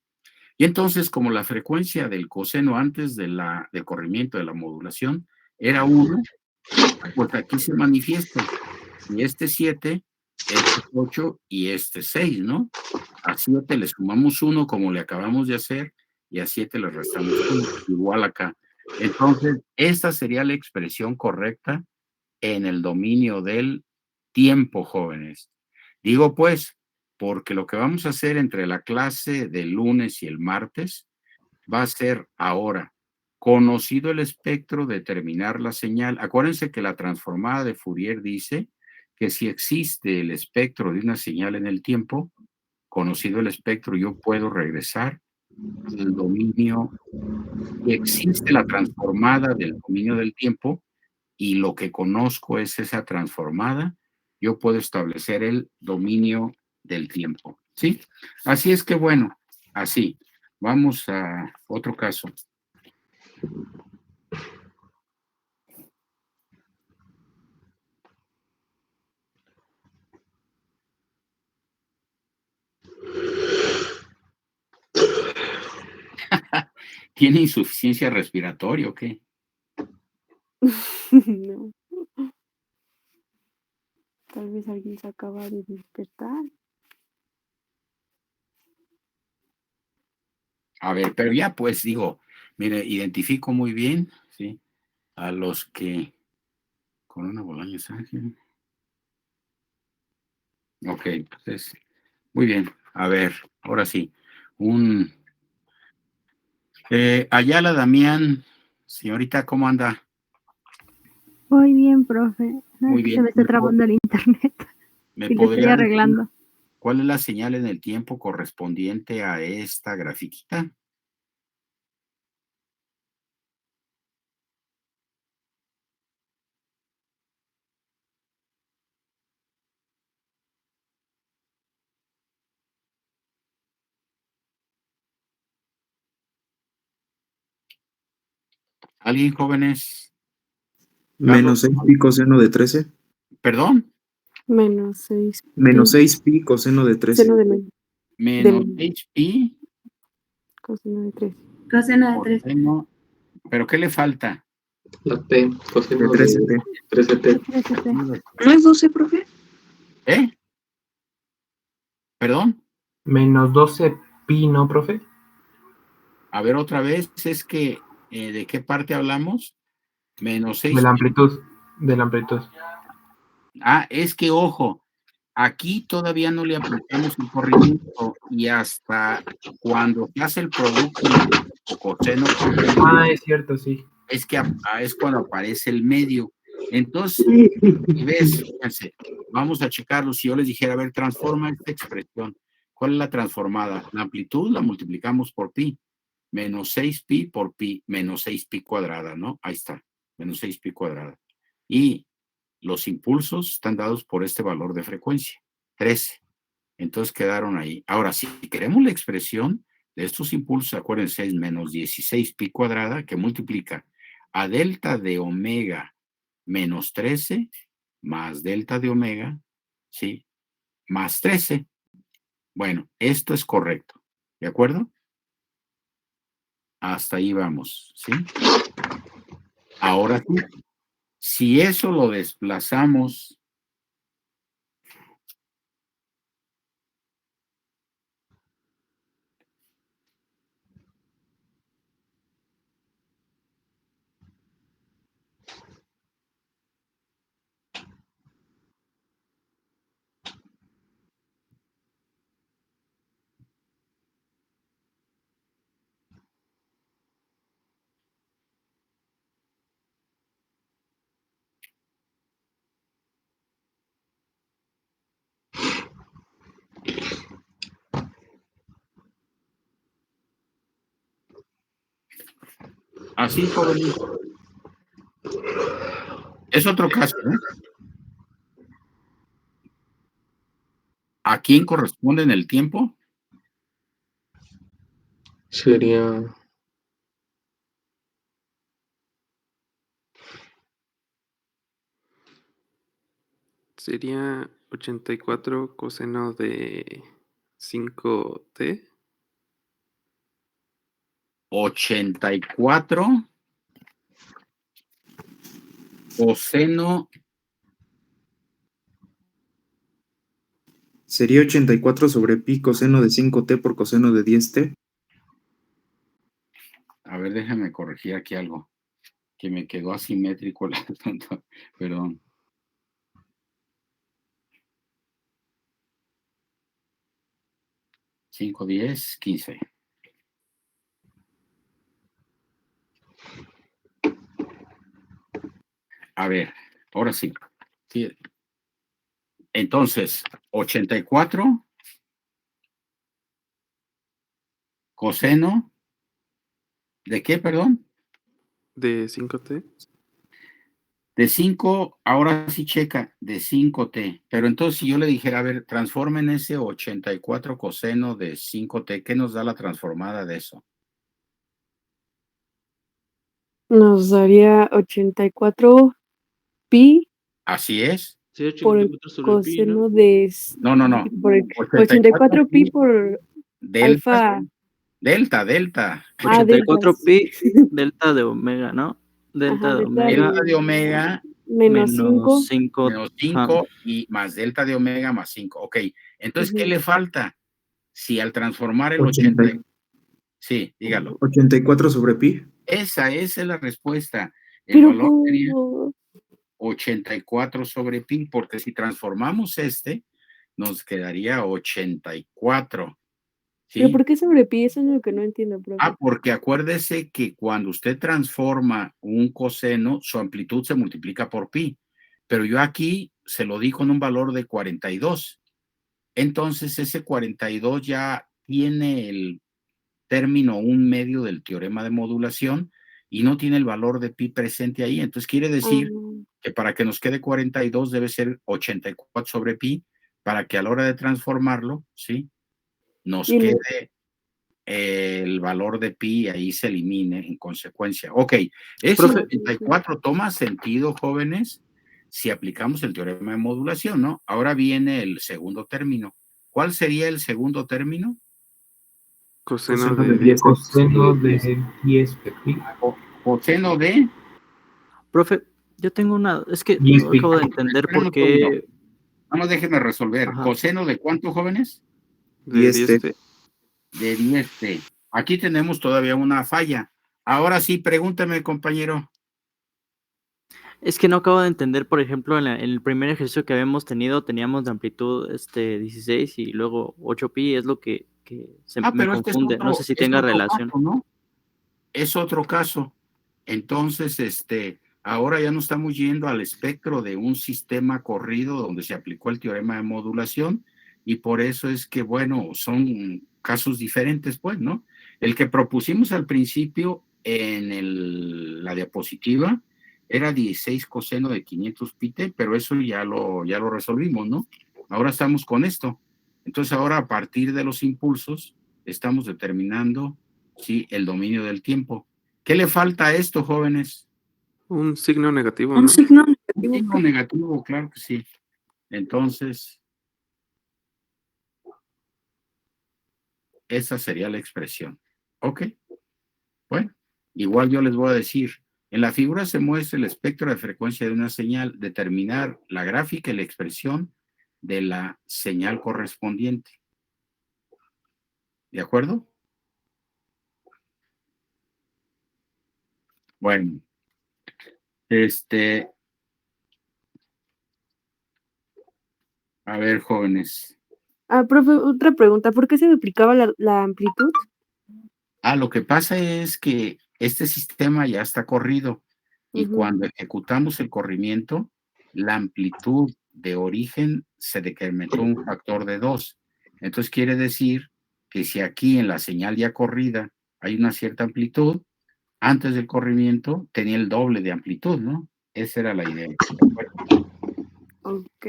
Y entonces, como la frecuencia del coseno antes del corrimiento de la modulación era 1, pues aquí se manifiesta. Y este 7 este es 8 y este 6, ¿no? A 7 le sumamos 1 como le acabamos de hacer y a 7 le restamos 1, igual acá. Entonces, esta sería la expresión correcta en el dominio del tiempo, jóvenes. Digo pues, porque lo que vamos a hacer entre la clase del lunes y el martes va a ser ahora, conocido el espectro, determinar la señal. Acuérdense que la transformada de Fourier dice que si existe el espectro de una señal en el tiempo, conocido el espectro, yo puedo regresar al dominio, y existe la transformada del dominio del tiempo, y lo que conozco es esa transformada, yo puedo establecer el dominio del tiempo, ¿sí? Así es que bueno, así. Vamos a otro caso. ¿Tiene insuficiencia respiratoria o qué? No. Tal vez alguien se acaba de despertar. A ver, pero ya pues digo, mire, identifico muy bien, ¿sí? A los que con una Bolaños Ángel. Ok, entonces, muy bien. A ver, ahora sí. Ayala Damián, señorita, ¿cómo anda? Muy bien, profe. Muy Se bien. me está trabando el internet ¿Me y lo estoy podría decir arreglando. cuál es la señal en el tiempo correspondiente a esta grafiquita? ¿Alguien, jóvenes? Menos 6 pi coseno de 13. ¿Perdón? Menos 6 Menos 6 pi coseno de 13. Seno de menos. Menos 6 pi Coseno de 3. Coseno de 3. coseno. ¿Pero qué le falta? La T, coseno De 13t. 13T. ¿No es 12, profe? ¿Eh? ¿Perdón? Menos 12 pi, ¿no, profe? A ver, otra vez, es que, ¿de qué parte hablamos? Menos 6 De la pi. amplitud. De la amplitud. Ah, es que, ojo, aquí todavía no le aplicamos el corrimiento y hasta cuando se hace el producto o coseno, Ah, es cierto, sí. es que es cuando aparece el medio. Entonces, y ves, fíjense, vamos a checarlo. Si yo les dijera, a ver, transforma esta expresión. ¿Cuál es la transformada? La amplitud la multiplicamos por pi. Menos 6 pi por pi, menos 6 pi cuadrada, ¿no? Ahí está, menos 6 pi cuadrada. Y los impulsos están dados por este valor de frecuencia, 13. Entonces quedaron ahí. Ahora, si queremos la expresión de estos impulsos, acuérdense, es menos 16 pi cuadrada, que multiplica a delta de omega menos 13 más delta de omega, ¿sí? Más 13. Bueno, esto es correcto, ¿de acuerdo? Hasta ahí vamos, ¿sí? Ahora sí, si eso lo desplazamos así, joven, es otro caso, ¿eh? ¿A quién corresponde en el tiempo? Sería Sería 84 coseno de 5t. 84 coseno Sería 84 sobre pi coseno de 5t por coseno de 10t. A ver, déjame corregir aquí algo, que me quedó asimétrico, perdón. Cinco, 10, 15. A ver, ahora sí. Sí. Entonces, 84 coseno ¿de qué, perdón? De 5T. De 5, ahora sí checa, de 5t. Pero entonces si yo le dijera, a ver, transformen ese 84 coseno de 5t, ¿qué nos da la transformada de eso? Nos daría 84 pi Así es. Sí, por el 84 sobre pi, ¿no? coseno de... No. Por el 84 pi por delta, alfa. delta. Delta. 84 pi delta de omega, ¿no? Delta Ajá, de omega Delta de omega menos 5. 5. menos 5 y más delta de omega más 5. Ok, entonces, ¿qué le falta? Si al transformar el 80... Sí, dígalo. 84 sobre pi. Esa es la respuesta. El Pero valor sería ¿cómo? 84 sobre pi, porque si transformamos nos quedaría 84. ¿Sí? ¿Pero por qué sobre pi? Eso es lo que no entiendo, profe. Porque acuérdese que cuando usted transforma un coseno, su amplitud se multiplica por pi. Pero yo aquí se lo di con un valor de 42. Entonces ese 42 ya tiene el término 1/2 del teorema de modulación y no tiene el valor de pi presente ahí. Entonces quiere decir que para que nos quede 42 debe ser 84 sobre pi, para que a la hora de transformarlo, ¿sí? Nos quede el valor de pi, ahí se elimine en consecuencia. Ok, ese 84 toma sentido, jóvenes, si aplicamos el teorema de modulación, ¿no? Ahora viene el segundo término. ¿Cuál sería el segundo término? Coseno de 10 pi. Coseno de... Profe, yo tengo una... Es que Yes, no acabo de entender por qué... Nada más déjenme resolver. Ajá. ¿Coseno de cuánto, jóvenes? De 10T. De 10t. Aquí tenemos todavía una falla. Ahora sí, pregúntame, compañero. Es que no acabo de entender, por ejemplo, en el primer ejercicio que habíamos tenido, teníamos de amplitud 16 y luego 8 pi, es lo que me confunde. No sé si tenga relación. Caso, ¿no? Es otro caso. Entonces, ahora ya no estamos yendo al espectro de un sistema corrido donde se aplicó el teorema de modulación y por eso es que, bueno, son casos diferentes, pues, ¿no? El que propusimos al principio en la diapositiva era 16 coseno de 500 pi t, pero eso ya lo resolvimos, ¿no? Ahora estamos con esto. Entonces ahora a partir de los impulsos estamos determinando, sí, el dominio del tiempo. ¿Qué le falta a esto, jóvenes? Un signo negativo, ¿no? Un signo Un signo negativo, claro que sí. Entonces, esa sería la expresión. ¿Ok? Bueno, igual yo les voy a decir, en la figura se muestra el espectro de frecuencia de una señal, determinar la gráfica y la expresión de la señal correspondiente. ¿De acuerdo? Bueno, a ver, jóvenes. Profe, otra pregunta. ¿Por qué se duplicaba la amplitud? Lo que pasa es que este sistema ya está corrido y cuando ejecutamos el corrimiento, la amplitud de origen se decrementó un factor de 2. Entonces quiere decir que si aquí en la señal ya corrida hay una cierta amplitud, antes del corrimiento tenía el doble de amplitud, ¿no? Esa era la idea. Ok.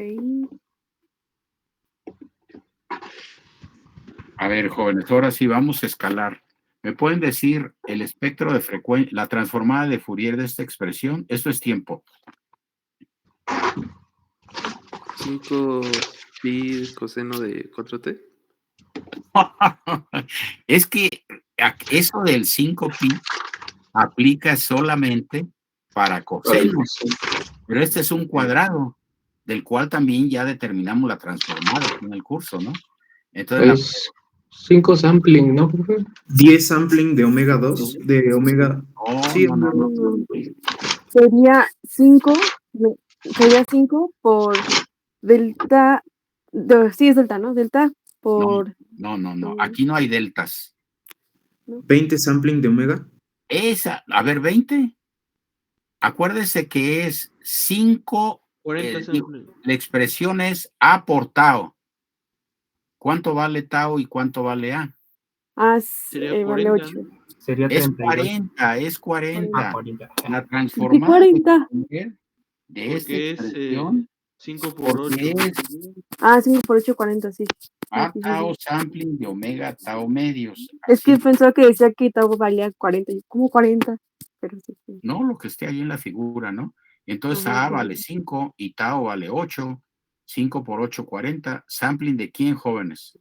A ver, jóvenes, ahora sí vamos a escalar. ¿Me pueden decir el espectro de frecuencia, la transformada de Fourier de esta expresión? Esto es tiempo. 5 pi coseno de 4t. Es que eso del 5 pi aplica solamente para cosenos, pero este es un cuadrado del cual también ya determinamos la transformada en el curso, ¿no? Entonces, Pues 5 sampling, ¿no, profe? 10 sampling de omega 2, de omega... Sí, no, no, no. Sería 5, sería 5 por delta, sí es delta, ¿no? Delta por... No, aquí no hay deltas. 20 sampling de omega. Esa, a ver, 20. Acuérdese que es 5, 40 sampling. la expresión es A por tau. ¿Cuánto vale tau y cuánto vale A? Sería vale 40, 8. ¿no? Sería Es 38. 40, es 40. 40. La ¿Por qué transformada 40? de esta Porque es expresión, 5 por 8. porque es 5 por 8, 40, sí. A Sí, sí, tau sí. sampling de omega tau medios. Es que Así. pensaba que decía que tau valía 40. Yo, ¿cómo 40? Pero sí, sí. No, lo que esté ahí en la figura, ¿no? Entonces Ajá, A sí, vale sí. 5 y tau vale 8. 5 por 8, 40. ¿Sampling de quién, jóvenes?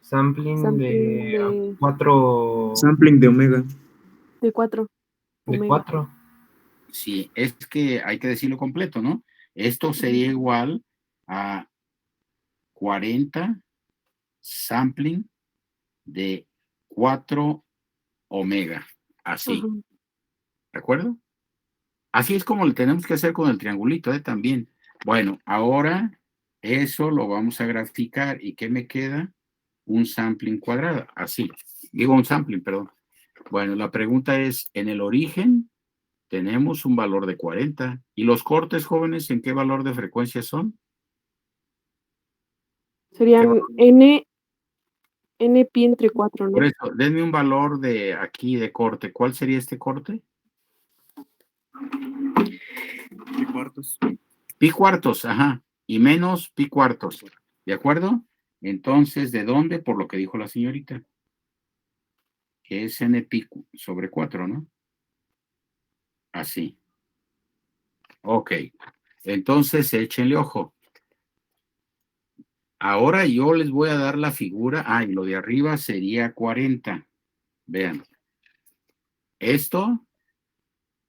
Sampling de de 4. Sampling de omega. de 4. De 4. Sí, es que hay que decirlo completo, ¿no? Esto sería igual a 40 sampling de 4 omega. Así, Ajá. ¿de acuerdo? Así es como lo tenemos que hacer con el triangulito, también. Bueno, ahora eso lo vamos a graficar. ¿Y qué me queda? Un sampling cuadrado. Así. Digo un sampling, perdón. Bueno, la pregunta es, en el origen tenemos un valor de 40. ¿Y los cortes, jóvenes, en qué valor de frecuencia son? Serían N pi entre 4, ¿no? Por eso, denme un valor de aquí de corte. ¿Cuál sería este corte? Pi cuartos. Pi cuartos, ajá. Y menos pi cuartos. ¿De acuerdo? Entonces, ¿de dónde? Por lo que dijo la señorita. Que es n pi sobre 4, ¿no? Así. Ok. Entonces, échenle ojo. Ahora yo les voy a dar la figura. Y lo de arriba sería 40. Vean. Esto,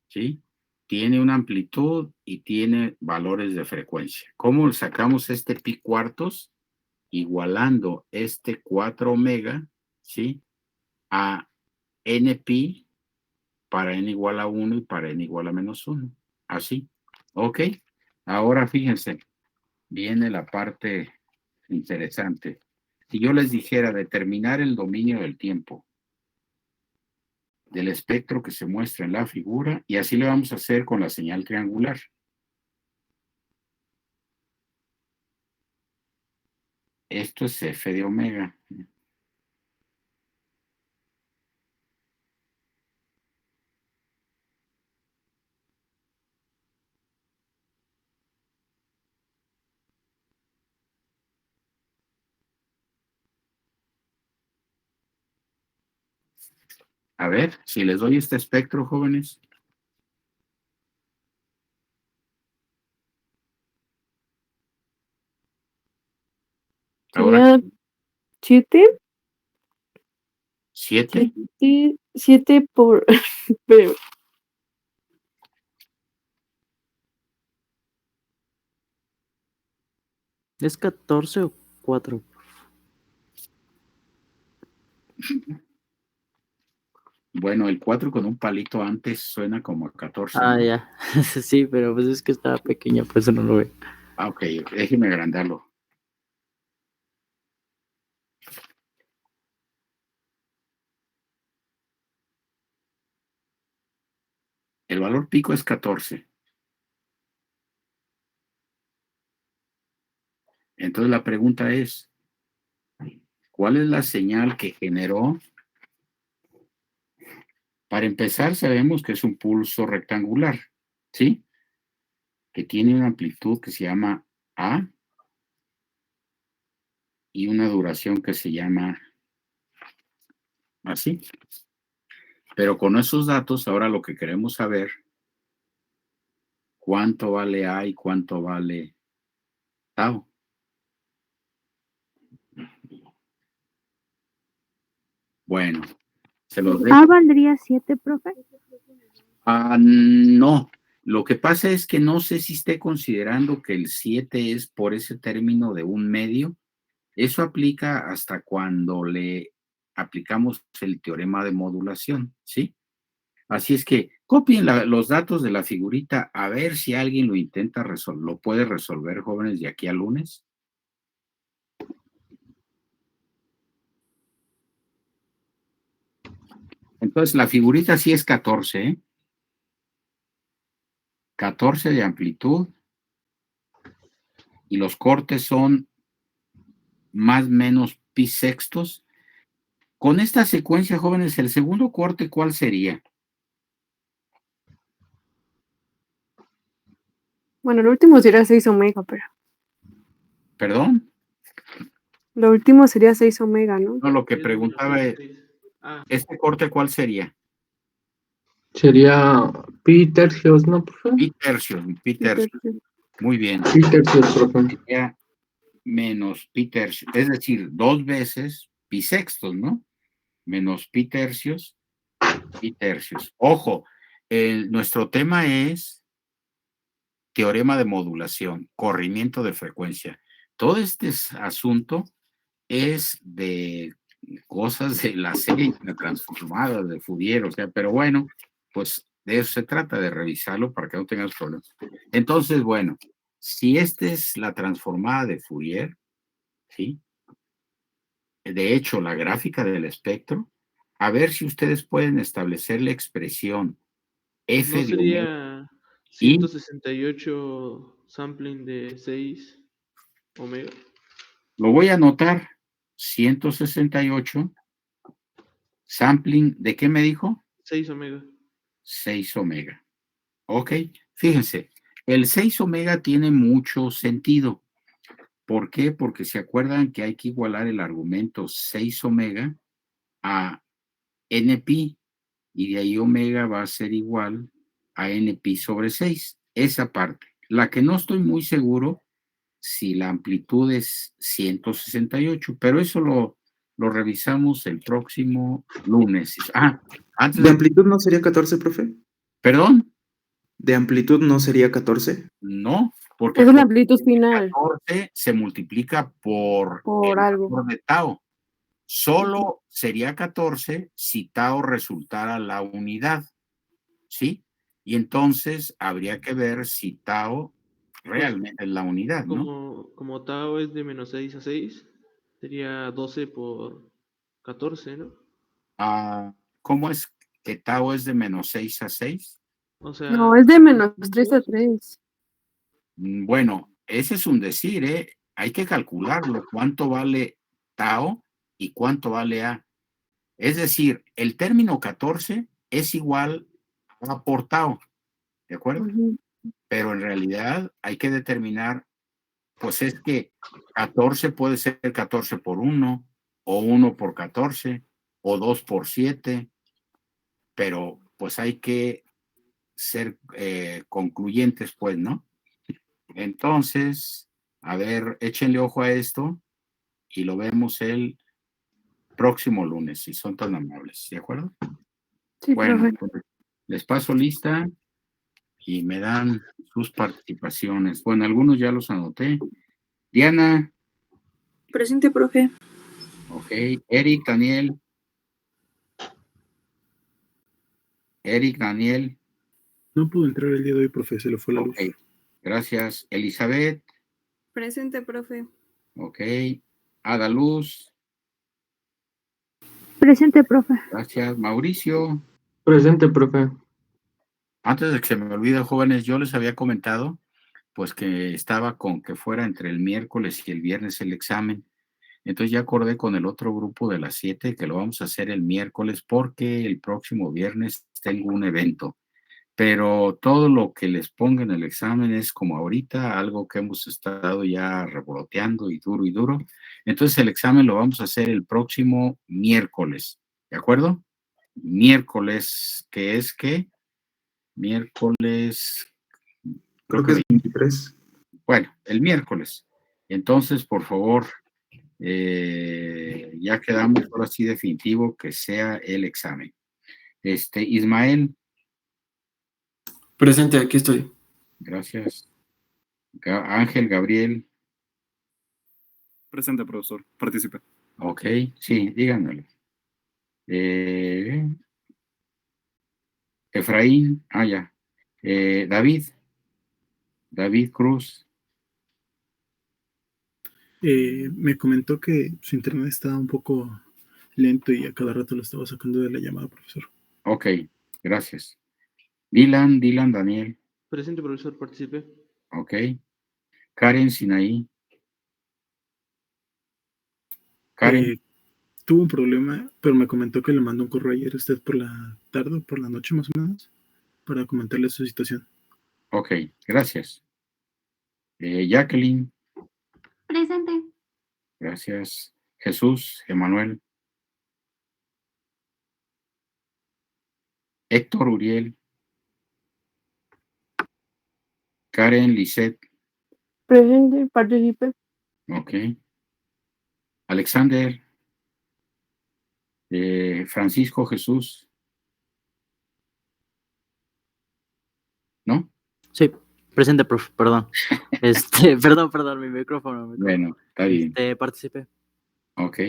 ¿sí? Tiene una amplitud y tiene valores de frecuencia. ¿Cómo sacamos este pi cuartos? Igualando este 4 omega, ¿sí? A n pi para n igual a 1 y para n igual a menos 1. Así. ¿Ok? Ahora fíjense, viene la parte interesante. Si yo les dijera determinar el dominio del tiempo del espectro que se muestra en la figura, y así lo vamos a hacer con la señal triangular. Esto es f de omega. A ver, si les doy este espectro, jóvenes. Ahora, Sería 7. 7. 7 por... pero, ¿Es 14 o 4? Bueno, el 4 con un palito antes suena como a 14. ¿no? Ya. Sí, pero pues es que estaba pequeño, por eso no lo veo. Ok, déjeme agrandarlo. El valor pico es 14. Entonces la pregunta es, ¿cuál es la señal que generó? Para empezar, sabemos que es un pulso rectangular, ¿sí? Que tiene una amplitud que se llama A y una duración que se llama así. Pero con esos datos, ahora lo que queremos saber, ¿cuánto vale A y cuánto vale tau? Bueno, se los dejo. ¿Valdría 7, profe? No, Lo que pasa es que no sé si esté considerando que el 7 es por ese término de un medio. Eso aplica hasta cuando le aplicamos el teorema de modulación, ¿sí? Así es que copien los datos de la figurita a ver si alguien lo intenta resolver, lo puede resolver, jóvenes, de aquí a lunes. Entonces, la figurita sí es 14, ¿eh? 14 de amplitud y los cortes son más o menos pi sextos. Con esta secuencia, jóvenes, el segundo corte, ¿cuál sería? Bueno, lo último sería 6 omega, pero ¿Perdón? lo último sería 6 omega, ¿no? No, lo que Es de preguntaba es, 6. Ah, ¿este corte cuál sería? Sería pi tercios, ¿no, profe? Pi tercios, pi tercios. Muy bien. Pi tercios, profe. Sería menos pi tercios, es decir, 2 veces pi sextos, ¿no? Menos pi tercios, pi tercios. Ojo, nuestro tema es teorema de modulación, corrimiento de frecuencia. Todo este asunto es de cosas de la serie transformada de Fourier, o sea, pero bueno, pues de eso se trata, de revisarlo para que no tengas problemas. Entonces, bueno, si esta es la transformada de Fourier, ¿sí? De hecho, la gráfica del espectro, a ver si ustedes pueden establecer la expresión f ¿no de omega sería y 168 sampling de 6 omega? lo voy a anotar, 168 sampling, ¿de qué me dijo? 6 omega. 6 omega. Ok, fíjense, el 6 omega tiene mucho sentido. ¿Por qué? Porque se acuerdan que hay que igualar el argumento 6 omega a n pi, y de ahí omega va a ser igual a n pi sobre 6. Esa parte. La que no estoy muy seguro si la amplitud es 168, pero eso lo revisamos el próximo lunes. Ah, antes ¿De amplitud no sería 14, profe? ¿Perdón? ¿De amplitud no sería 14? No, porque Es la amplitud final 14 se multiplica por por el algo. valor de tau. Solo sería 14 si tau resultara la unidad, ¿sí? Y entonces habría que ver si tau realmente es la unidad, ¿no? Como tau es de menos 6 a 6, sería 12 por 14, ¿no? Ah, ¿cómo es que tau es de menos 6 a 6? O sea, No, es de menos 3 a 3. Bueno, ese es un decir, ¿eh? Hay que calcularlo. ¿Cuánto vale tau y cuánto vale A? Es decir, el término 14 es igual a por tau, ¿de acuerdo? Pero en realidad hay que determinar, pues es que 14 puede ser 14 por 1, o 1 por 14, o 2 por 7, pero pues hay que ser concluyentes, pues, ¿no? Entonces, a ver, échenle ojo a esto y lo vemos el próximo lunes, si son tan amables, ¿de acuerdo? Sí, Bueno, profe. pues, les paso lista y me dan sus participaciones. Bueno, algunos ya los anoté. Diana. Presente, profe. Ok. Eric, Daniel. Eric, Daniel. No pudo entrar el día de hoy, profe, se le fue la luz. Gracias. Elizabeth. Presente, profe. Ok. Ada Luz. Presente, profe. Gracias. Mauricio. Presente, profe. Antes de que se me olvide, jóvenes, yo les había comentado, pues que estaba con que fuera entre el miércoles y el viernes el examen. Entonces ya acordé con el otro grupo de las 7 que lo vamos a hacer el miércoles porque el próximo viernes tengo un evento. Pero todo lo que les ponga en el examen es como ahorita, algo que hemos estado ya revoloteando y duro y duro. Entonces el examen lo vamos a hacer el próximo miércoles, ¿de acuerdo? Miércoles, ¿qué es qué? Miércoles, Creo que es 23. bueno, el miércoles. Entonces, por favor, ya quedamos ahora sí definitivo que sea el examen. Ismael. Presente, aquí estoy. Gracias. Ángel Gabriel. Presente, profesor. Participe. Ok, sí, díganmelo. Efraín, ya. David Cruz. Me comentó que su internet estaba un poco lento y a cada rato lo estaba sacando de la llamada, profesor. Ok, gracias. Dylan Daniel. Presente, profesor, participe. Ok. Karen Sinaí. Karen. Tuvo un problema, pero me comentó que le mandó un correo ayer usted por la tarde o por la noche más o menos para comentarle su situación. Ok, gracias. Jacqueline. Presente. Gracias. Jesús, Emanuel. Héctor Uriel. Karen Lisette. Presente, participe. Ok. Alexander. Francisco Jesús. ¿No? Sí, presente, profe, perdón. Perdón, mi micrófono. Bueno, está bien. Participé. Ok.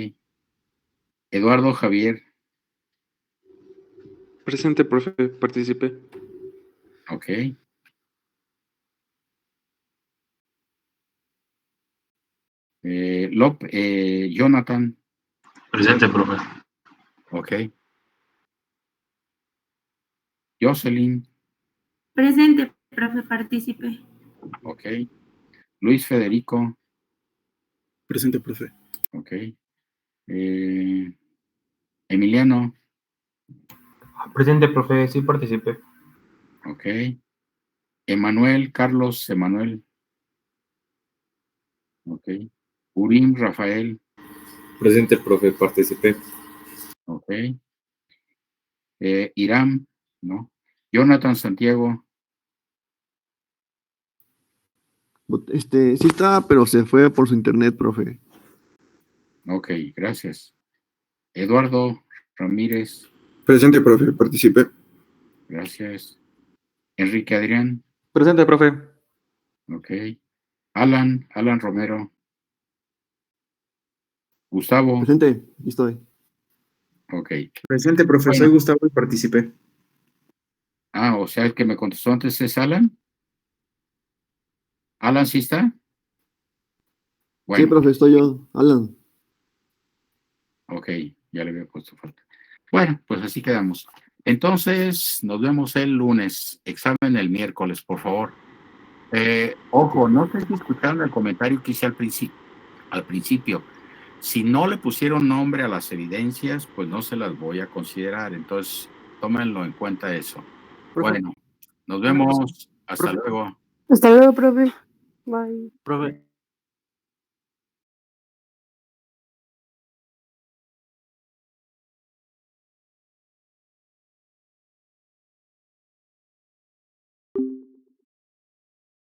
Eduardo Javier. Presente, profe, participé. Ok. Jonathan. Presente, profe. Ok. Jocelyn. Presente, profe, participe. Ok. Luis Federico. Presente, profe. Ok. Emiliano. Presente, profe, sí participé. Ok. Emanuel, Carlos Emanuel. Ok. Urim Rafael. Presente, profe, participé. Ok. Irán, ¿no? Jonathan Santiago. Sí está, pero se fue por su internet, profe. Ok, gracias. Eduardo Ramírez. Presente, profe, participé. Gracias. Enrique Adrián. Presente, profe. Ok. Alan Romero. Gustavo. Presente, aquí estoy. Ok. Presente, profe, soy Gustavo y participé. O sea, el que me contestó antes es Alan. ¿Alan sí está? Bueno. Sí, profe, estoy yo, Alan. Ok, ya le había puesto falta. Bueno, pues así quedamos. Entonces, nos vemos el lunes. Examen el miércoles, por favor. Ojo, no sé si escucharon el comentario que hice al principio. Si no le pusieron nombre a las evidencias, pues no se las voy a considerar. Entonces, tómenlo en cuenta eso. Bueno, nos vemos. Hasta luego. Hasta luego, profe. Bye. Profe.